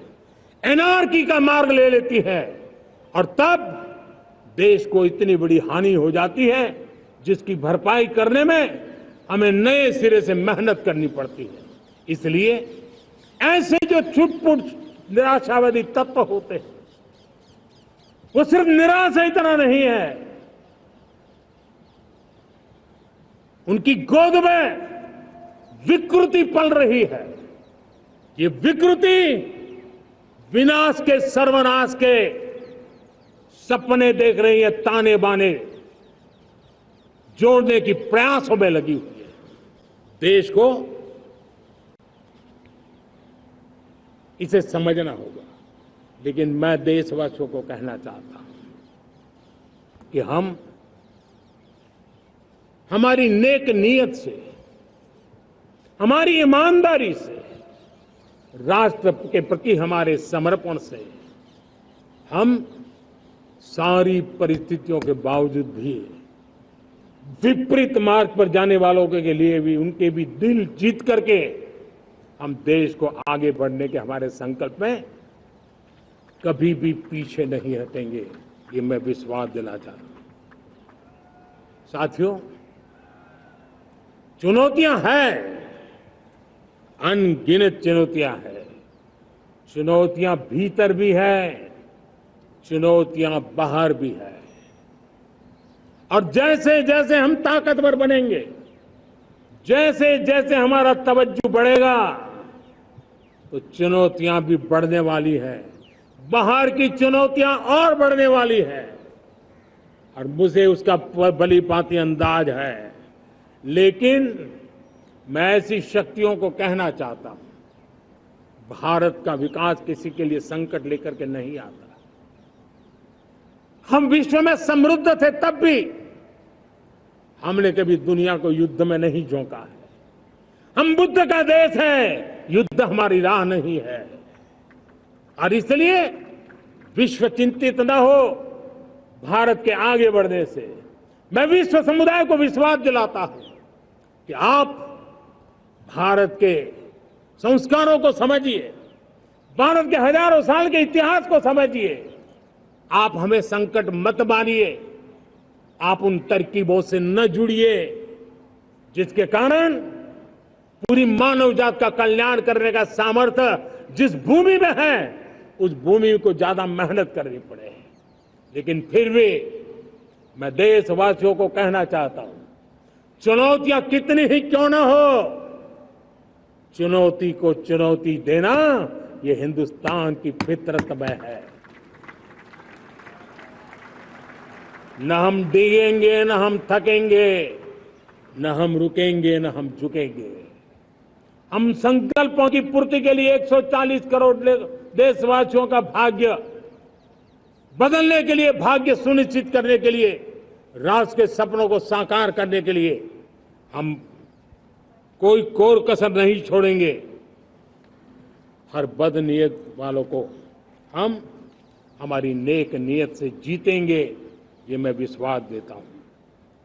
एनार्की का मार्ग ले लेती है, और तब देश को इतनी बड़ी हानि हो जाती है जिसकी भरपाई करने में हमें नए सिरे से मेहनत करनी पड़ती है। इसलिए ऐसे जो छुटपुट निराशावादी तत्व होते हैं, वो सिर्फ निराशा इतना नहीं है, उनकी गोद में विकृति पल रही है। ये विकृति विनाश के, सर्वनाश के सपने देख रही है, ताने बाने जोड़ने की प्रयासों में लगी हुई है। देश को इसे समझना होगा। लेकिन मैं देशवासियों को कहना चाहता हूं कि हम हमारी नेक नीयत से, हमारी ईमानदारी से, राष्ट्र के प्रति हमारे समर्पण से हम सारी परिस्थितियों के बावजूद भी विपरीत मार्ग पर जाने वालों के लिए भी, उनके भी दिल जीत करके हम देश को आगे बढ़ने के हमारे संकल्प में कभी भी पीछे नहीं हटेंगे, ये मैं विश्वास दिलाना चाहता हूं। साथियों, चुनौतियां हैं, अनगिनत चुनौतियां हैं। चुनौतियां भीतर भी है, चुनौतियां बाहर भी है। और जैसे जैसे हम ताकतवर बनेंगे, जैसे जैसे हमारा तवज्जो बढ़ेगा, तो चुनौतियां भी बढ़ने वाली है, बाहर की चुनौतियां और बढ़ने वाली है। और मुझे उसका भली भांति अंदाज है। लेकिन मैं ऐसी शक्तियों को कहना चाहता हूं, भारत का विकास किसी के लिए संकट लेकर के नहीं आता। हम विश्व में समृद्ध थे, तब भी हमने कभी दुनिया को युद्ध में नहीं झोंका है। हम बुद्ध का देश है, युद्ध हमारी राह नहीं है। और इसलिए विश्व चिंतित न हो भारत के आगे बढ़ने से। मैं विश्व समुदाय को विश्वास दिलाता हूं कि आप भारत के संस्कारों को समझिए, भारत के हजारों साल के इतिहास को समझिए। आप हमें संकट मत मानिए, आप उन तरकीबों से न जुड़िए जिसके कारण पूरी मानव जात का कल्याण करने का सामर्थ्य जिस भूमि में है, उस भूमि को ज्यादा मेहनत करनी पड़े। लेकिन फिर भी मैं देशवासियों को कहना चाहता हूं, चुनौतियां कितनी ही क्यों न हो, चुनौती को चुनौती देना ये हिंदुस्तान की फितरत में है। न हम डिगेंगे, न हम थकेंगे, न हम रुकेंगे, न हम झुकेंगे। हम संकल्पों की पूर्ति के लिए 140 करोड़ देशवासियों का भाग्य बदलने के लिए, भाग्य सुनिश्चित करने के लिए, राष्ट्र के सपनों को साकार करने के लिए हम कोई कोर कसर नहीं छोड़ेंगे। हर बदनीयत वालों को हम हमारी नेक नीयत से जीतेंगे, ये मैं विश्वास देता हूं।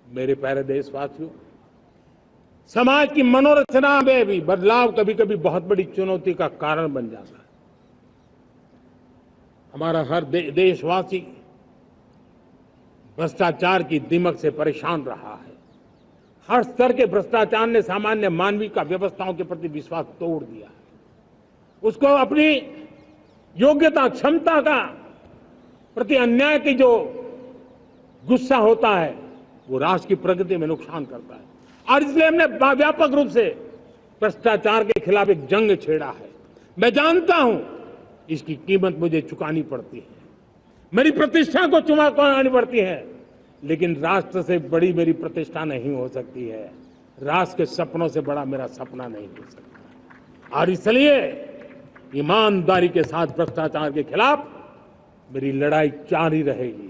मेरे प्यारे देशवासियों, समाज की मनोरचना में भी बदलाव कभी कभी बहुत बड़ी चुनौती का कारण बन जाता है। हमारा हर देशवासी भ्रष्टाचार की दिमक से परेशान रहा है। हर स्तर के भ्रष्टाचार ने सामान्य मानवीय का व्यवस्थाओं के प्रति विश्वास तोड़ दिया है। उसको अपनी योग्यता, क्षमता का प्रति अन्याय की जो गुस्सा होता है, वो राष्ट्र की प्रगति में नुकसान करता है। और इसलिए हमने व्यापक रूप से भ्रष्टाचार के खिलाफ एक जंग छेड़ा है। मैं जानता हूं इसकी कीमत मुझे चुकानी पड़ती है, मेरी प्रतिष्ठा को चुकानी पड़ती है, लेकिन राष्ट्र से बड़ी मेरी प्रतिष्ठा नहीं हो सकती है, राष्ट्र के सपनों से बड़ा मेरा सपना नहीं हो सकता। और इसलिए ईमानदारी के साथ भ्रष्टाचार के खिलाफ मेरी लड़ाई जारी रहेगी,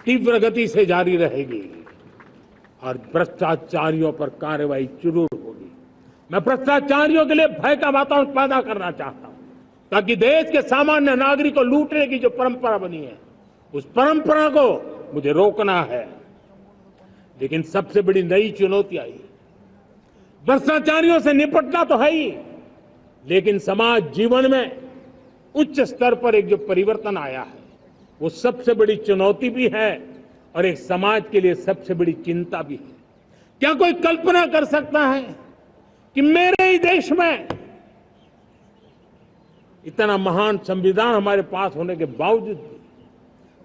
तीव्र गति से जारी रहेगी, और भ्रष्टाचारियों पर कार्रवाई जरूर होगी। मैं भ्रष्टाचारियों के लिए भय का वातावरण पैदा करना चाहता हूं, ताकि देश के सामान्य नागरिक को लूटने की जो परंपरा बनी है, उस परंपरा को मुझे रोकना है। लेकिन सबसे बड़ी नई चुनौती आई। भ्रष्टाचारियों से निपटना तो है ही, लेकिन समाज जीवन में उच्च स्तर पर एक जो परिवर्तन आया है, वो सबसे बड़ी चुनौती भी है और एक समाज के लिए सबसे बड़ी चिंता भी है। क्या कोई कल्पना कर सकता है कि मेरे ही देश में इतना महान संविधान हमारे पास होने के बावजूद भी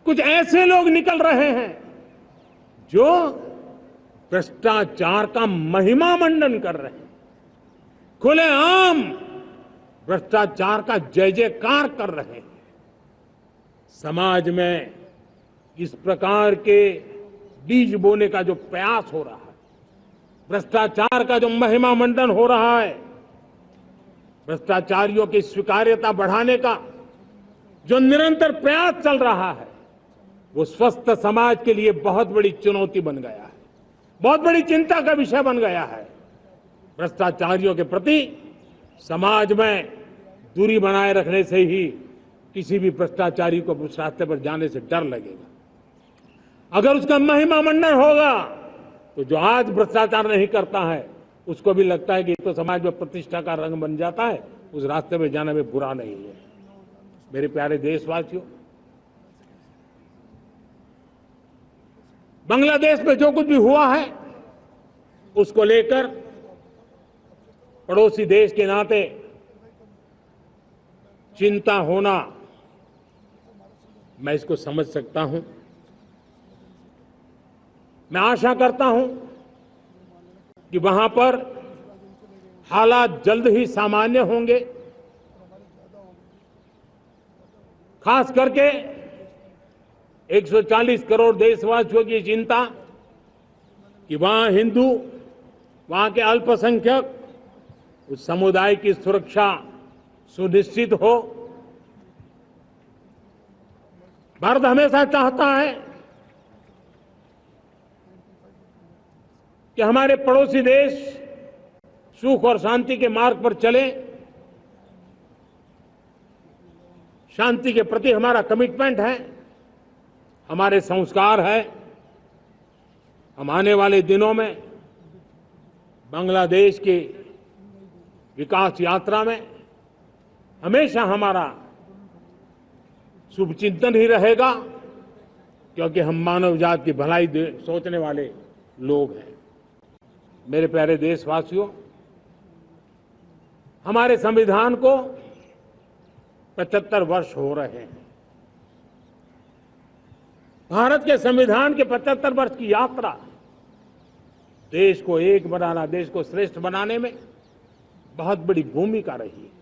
कुछ ऐसे लोग निकल रहे हैं जो भ्रष्टाचार का महिमा मंडन कर रहे हैं, खुलेआम भ्रष्टाचार का जय जयकार कर रहे हैं। समाज में इस प्रकार के बीज बोने का जो प्रयास हो रहा है, भ्रष्टाचार का जो महिमा मंडन हो रहा है, भ्रष्टाचारियों की स्वीकार्यता बढ़ाने का जो निरंतर प्रयास चल रहा है, वो स्वस्थ समाज के लिए बहुत बड़ी चुनौती बन गया है, बहुत बड़ी चिंता का विषय बन गया है। भ्रष्टाचारियों के प्रति समाज में दूरी बनाए रखने से ही किसी भी भ्रष्टाचारी को उस रास्ते पर जाने से डर लगेगा। अगर उसका महिमा मंडन होगा तो जो आज भ्रष्टाचार नहीं करता है उसको भी लगता है कि तो समाज में प्रतिष्ठा का रंग बन जाता है, उस रास्ते में जाने में बुरा नहीं है। मेरे प्यारे देशवासियों, बांग्लादेश में जो कुछ भी हुआ है उसको लेकर पड़ोसी देश के नाते चिंता होना, मैं इसको समझ सकता हूं। मैं आशा करता हूं कि वहां पर हालात जल्द ही सामान्य होंगे, खास करके 140 करोड़ देशवासियों की चिंता कि वहां हिंदू, वहां के अल्पसंख्यक, उस समुदाय की सुरक्षा सुनिश्चित हो। भारत हमेशा चाहता है कि हमारे पड़ोसी देश सुख और शांति के मार्ग पर चले। शांति के प्रति हमारा कमिटमेंट है, हमारे संस्कार है। हम आने वाले दिनों में बांग्लादेश की विकास यात्रा में हमेशा हमारा शुभचिंतन ही रहेगा, क्योंकि हम मानव जाति की भलाई सोचने वाले लोग हैं। मेरे प्यारे देशवासियों, हमारे संविधान को 75 वर्ष हो रहे हैं। भारत के संविधान के 75 वर्ष की यात्रा देश को एक बनाना, देश को श्रेष्ठ बनाने में बहुत बड़ी भूमिका रही है।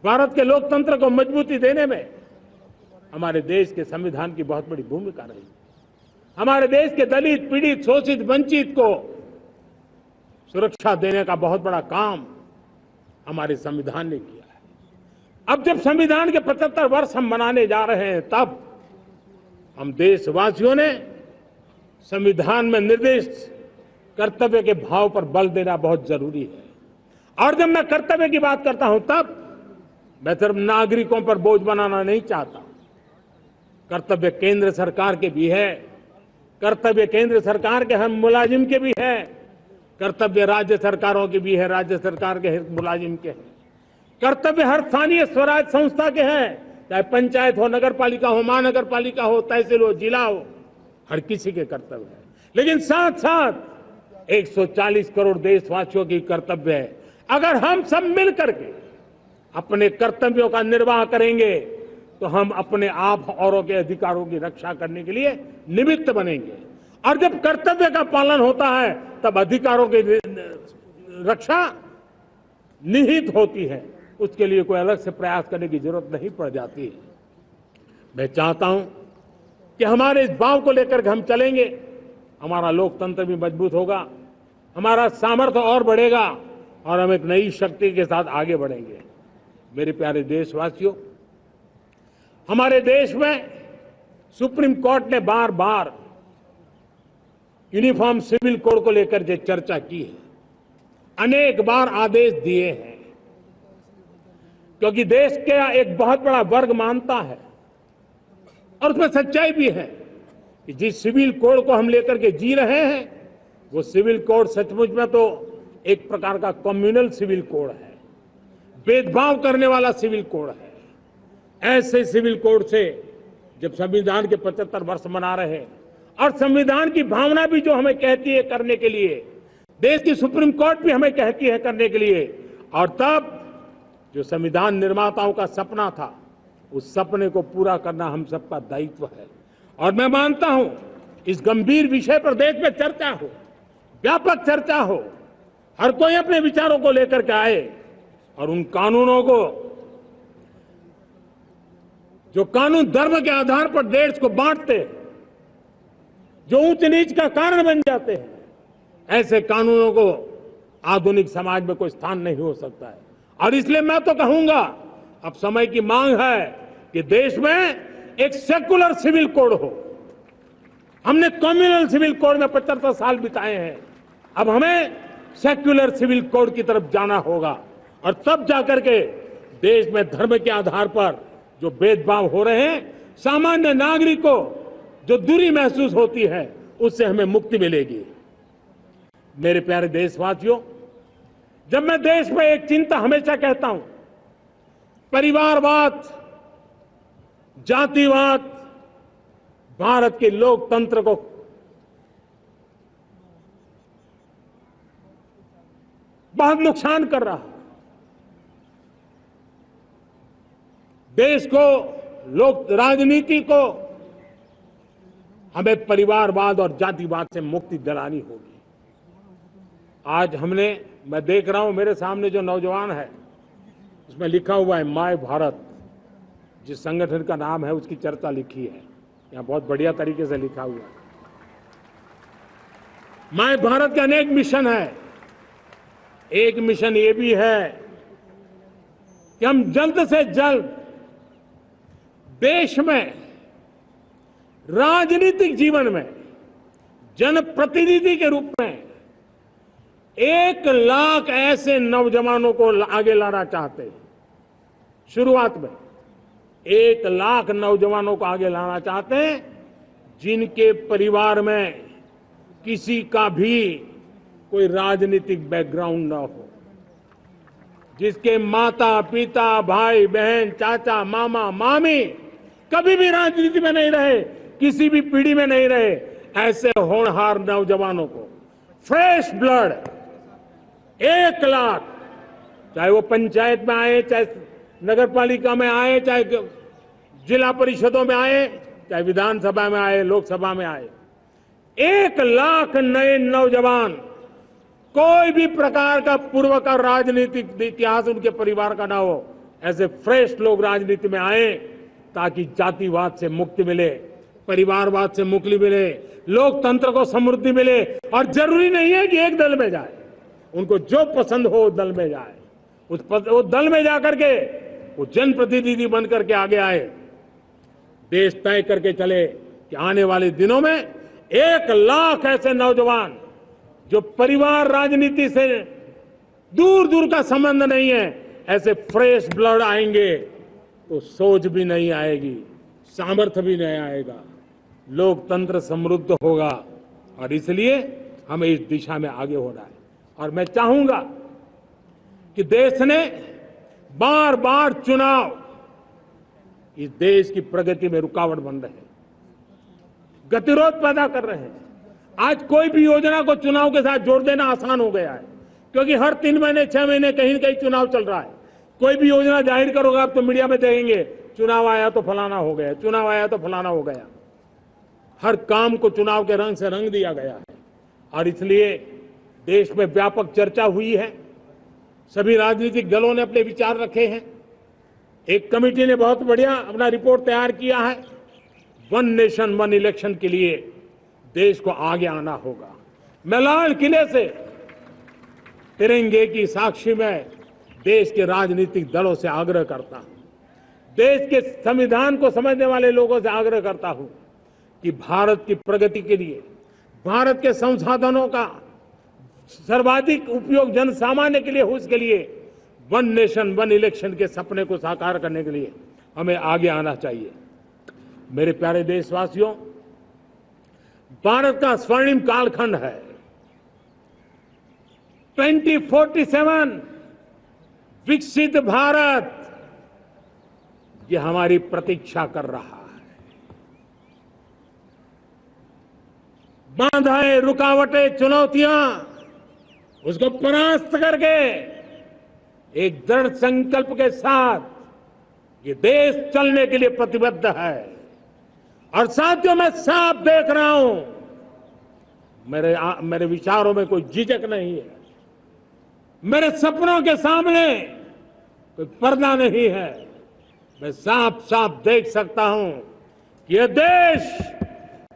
भारत के लोकतंत्र को मजबूती देने में हमारे देश के संविधान की बहुत बड़ी भूमिका रही। हमारे देश के दलित, पीड़ित, शोषित, वंचित को सुरक्षा देने का बहुत बड़ा काम हमारे संविधान ने किया है। अब जब संविधान के 75 वर्ष हम मनाने जा रहे हैं, तब हम देशवासियों ने संविधान में निर्दिष्ट कर्तव्य के भाव पर बल देना बहुत जरूरी है। और जब मैं कर्तव्य की बात करता हूं, तब मैं सिर्फ नागरिकों पर बोझ बनाना नहीं चाहता। कर्तव्य केंद्र सरकार के भी है, कर्तव्य केंद्र सरकार के हर मुलाजिम के भी है, कर्तव्य राज्य सरकारों के भी है, राज्य सरकार के हर मुलाजिम के हैं, कर्तव्य हर स्थानीय स्वराज संस्था के हैं, चाहे पंचायत हो, नगर पालिका हो, महानगर पालिका हो, तहसील हो, जिला हो, हर किसी के कर्तव्य है। लेकिन साथ साथ 140 करोड़ देशवासियों की कर्तव्य है। अगर हम सब मिल करके अपने कर्तव्यों का निर्वाह करेंगे तो हम अपने आप औरों के अधिकारों की रक्षा करने के लिए निमित्त बनेंगे। और जब कर्तव्य का पालन होता है तब अधिकारों की रक्षा निहित होती है, उसके लिए कोई अलग से प्रयास करने की जरूरत नहीं पड़ जाती है। मैं चाहता हूं कि हमारे इस भाव को लेकर हम चलेंगे, हमारा लोकतंत्र भी मजबूत होगा, हमारा सामर्थ्य और बढ़ेगा और हम एक नई शक्ति के साथ आगे बढ़ेंगे। मेरे प्यारे देशवासियों, हमारे देश में सुप्रीम कोर्ट ने बार बार यूनिफॉर्म सिविल कोड को लेकर जो चर्चा की है, अनेक बार आदेश दिए हैं, क्योंकि देश का एक बहुत बड़ा वर्ग मानता है और उसमें सच्चाई भी है कि जिस सिविल कोड को हम लेकर के जी रहे हैं वो सिविल कोड सचमुच में तो एक प्रकार का कम्युनल सिविल कोड है, भेदभाव करने वाला सिविल कोड है। ऐसे सिविल कोड से जब संविधान के 75 वर्ष मना रहे हैं और संविधान की भावना भी जो हमें कहती है करने के लिए, देश की सुप्रीम कोर्ट भी हमें कहती है करने के लिए, और तब जो संविधान निर्माताओं का सपना था उस सपने को पूरा करना हम सबका दायित्व है। और मैं मानता हूं इस गंभीर विषय पर देश में चर्चा हो, व्यापक चर्चा हो, हर कोई अपने विचारों को लेकर के आए और उन कानूनों को, जो कानून धर्म के आधार पर देश को बांटते, जो ऊंच नीच का कारण बन जाते हैं, ऐसे कानूनों को आधुनिक समाज में कोई स्थान नहीं हो सकता है। और इसलिए मैं तो कहूंगा अब समय की मांग है कि देश में एक सेकुलर सिविल कोड हो। हमने कम्युनल सिविल कोड में 75 साल बिताए हैं, अब हमें सेक्युलर सिविल कोड की तरफ जाना होगा और तब जाकर के देश में धर्म के आधार पर जो भेदभाव हो रहे हैं, सामान्य नागरिक को जो दूरी महसूस होती है, उससे हमें मुक्ति मिलेगी। मेरे प्यारे देशवासियों, जब मैं देश में एक चिंता हमेशा कहता हूं, परिवारवाद, जातिवाद भारत के लोकतंत्र को बहुत नुकसान कर रहा है। देश को, लोक राजनीति को हमें परिवारवाद और जातिवाद से मुक्ति दिलानी होगी। आज मैं देख रहा हूं मेरे सामने जो नौजवान है, उसमें लिखा हुआ है माय भारत, जिस संगठन का नाम है उसकी चर्चा लिखी है, यहां बहुत बढ़िया तरीके से लिखा हुआ है। माय भारत के अनेक मिशन है। एक मिशन ये भी है कि हम जल्द से जल्द देश में राजनीतिक जीवन में जनप्रतिनिधि के रूप में 1 लाख ऐसे नौजवानों को आगे लाना चाहते हैं। शुरुआत में 1 लाख नौजवानों को आगे लाना चाहते हैं जिनके परिवार में किसी का भी कोई राजनीतिक बैकग्राउंड ना हो, जिसके माता पिता भाई बहन चाचा मामा मामी कभी भी राजनीति में नहीं रहे, किसी भी पीढ़ी में नहीं रहे, ऐसे होनहार नौजवानों को फ्रेश ब्लड 1 लाख, चाहे वो पंचायत में आए, चाहे नगर पालिका में आए, चाहे जिला परिषदों में आए, चाहे विधानसभा में आए, लोकसभा में आए, 1 लाख नए नौजवान, कोई भी प्रकार का पूर्व का राजनीतिक इतिहास उनके परिवार का ना हो, ऐसे फ्रेश लोग राजनीति में आए ताकि जातिवाद से मुक्ति मिले, परिवारवाद से मुक्ति मिले, लोकतंत्र को समृद्धि मिले। और जरूरी नहीं है कि एक दल में जाए, उनको जो पसंद हो दल में जाए, वो दल में जाकर के वो जनप्रतिनिधि बनकर के आगे आए। देश तय करके चले कि आने वाले दिनों में 1 लाख ऐसे नौजवान जो परिवार राजनीति से दूर दूर का संबंध नहीं है, ऐसे फ्रेश ब्लड आएंगे तो सोच भी नहीं आएगी, सामर्थ्य भी नहीं आएगा, लोकतंत्र समृद्ध होगा। और इसलिए हमें इस दिशा में आगे होना है। और मैं चाहूंगा कि देश ने बार बार चुनाव इस देश की प्रगति में रुकावट बन रहे हैं, गतिरोध पैदा कर रहे हैं। आज कोई भी योजना को चुनाव के साथ जोड़ देना आसान हो गया है, क्योंकि हर 3 महीने 6 महीने कहीं न कहीं चुनाव चल रहा है। कोई भी योजना जाहिर करोगे आप तो मीडिया में देखेंगे, चुनाव आया तो फलाना हो गया, चुनाव आया तो फलाना हो गया। हर काम को चुनाव के रंग से रंग दिया गया है। और इसलिए देश में व्यापक चर्चा हुई है, सभी राजनीतिक दलों ने अपने विचार रखे हैं। एक कमेटी ने बहुत बढ़िया अपना रिपोर्ट तैयार किया है। 1 नेशन 1 इलेक्शन के लिए देश को आगे आना होगा। मैं लाल किले से तिरंगे की साक्षी में देश के राजनीतिक दलों से आग्रह करता हूं, देश के संविधान को समझने वाले लोगों से आग्रह करता हूं कि भारत की प्रगति के लिए, भारत के संसाधनों का सर्वाधिक उपयोग जन सामान्य के लिए हो, उसके लिए 1 नेशन 1 इलेक्शन के सपने को साकार करने के लिए हमें आगे आना चाहिए। मेरे प्यारे देशवासियों, भारत का स्वर्णिम कालखंड है। 2047 विकसित भारत, ये हमारी प्रतीक्षा कर रहा है। बाधाएं, रुकावटें, चुनौतियां, उसको परास्त करके एक दृढ़ संकल्प के साथ ये देश चलने के लिए प्रतिबद्ध है। और साथियों, मैं साफ देख रहा हूं, मेरे विचारों में कोई झिझक नहीं है, मेरे सपनों के सामने कोई पर्दा नहीं है। मैं साफ साफ देख सकता हूं कि यह देश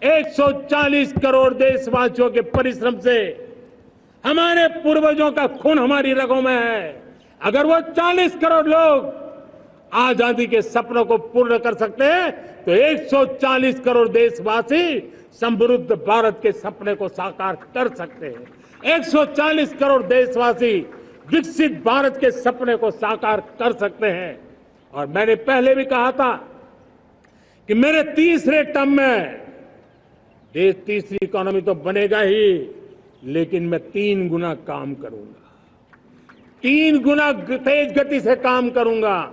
140 करोड़ देशवासियों के परिश्रम से, हमारे पूर्वजों का खून हमारी रगों में है। अगर वो 40 करोड़ लोग आजादी के सपनों को पूर्ण कर सकते हैं तो 140 करोड़ देशवासी समृद्ध भारत के सपने को साकार कर सकते हैं। 140 करोड़ देशवासी विकसित भारत के सपने को साकार कर सकते हैं। और मैंने पहले भी कहा था कि मेरे तीसरे टर्म में देश तीसरी इकोनॉमी तो बनेगा ही, लेकिन मैं 3 गुना काम करूंगा, 3 गुना तेज गति से काम करूंगा,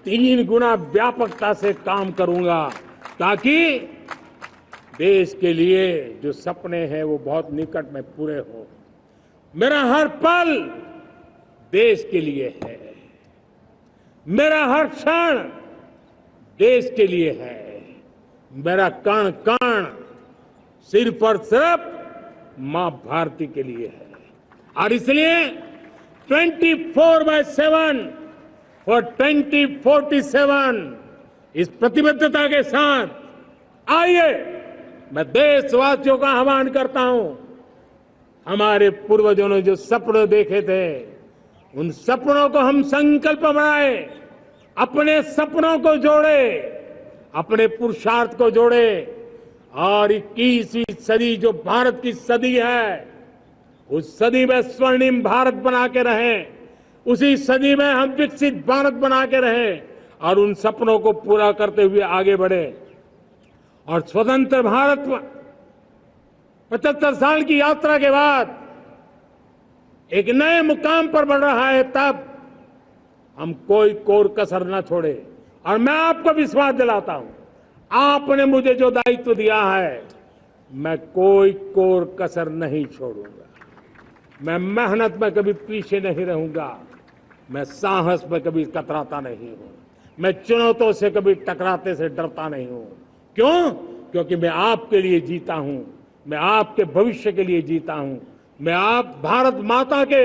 3 गुना व्यापकता से काम करूंगा, ताकि देश के लिए जो सपने हैं वो बहुत निकट में पूरे हो। मेरा हर पल देश के लिए है, मेरा हर क्षण देश के लिए है, मेरा कण कण सिर्फ और सिर्फ मां भारती के लिए है। और इसलिए 24/7 और 2047 इस प्रतिबद्धता के साथ आइए, मैं देशवासियों का आह्वान करता हूं, हमारे पूर्वजों ने जो सपने देखे थे उन सपनों को हम संकल्प बनाए, अपने सपनों को जोड़े, अपने पुरुषार्थ को जोड़े और 21वीं सदी जो भारत की सदी है, उस सदी में स्वर्णिम भारत बना के रहें, उसी सदी में हम विकसित भारत बना के रहें और उन सपनों को पूरा करते हुए आगे बढ़े। और स्वतंत्र भारत 75 साल की यात्रा के बाद एक नए मुकाम पर बढ़ रहा है, तब हम कोई कोर कसर न छोड़े। और मैं आपको विश्वास दिलाता हूं, आपने मुझे जो दायित्व दिया है, मैं कोई कोर कसर नहीं छोड़ूंगा। मैं मेहनत में कभी पीछे नहीं रहूंगा, मैं साहस में कभी कतराता नहीं हूं, मैं चुनौतियों से कभी टकराते से डरता नहीं हूं। क्यों? क्योंकि मैं आपके लिए जीता हूं, मैं आपके भविष्य के लिए जीता हूं, मैं आप भारत माता के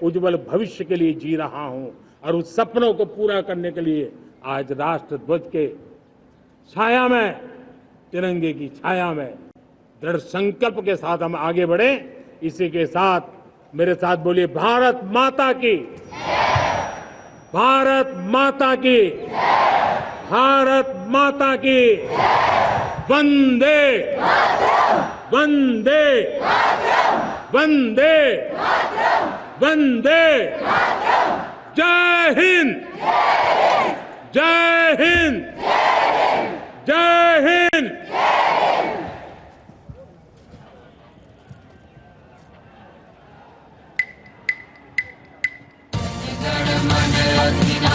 उज्जवल भविष्य के लिए जी रहा हूं। और उस सपनों को पूरा करने के लिए आज राष्ट्र ध्वज के छाया में, तिरंगे की छाया में दृढ़ संकल्प के साथ हम आगे बढ़े। इसी के साथ मेरे साथ बोलिए, भारत माता की, भारत माता की, भारत माता की, वंदे वंदे वंदे वंदे। जय हिंद, जय हिंद, जय हिंद। मन अधिनायक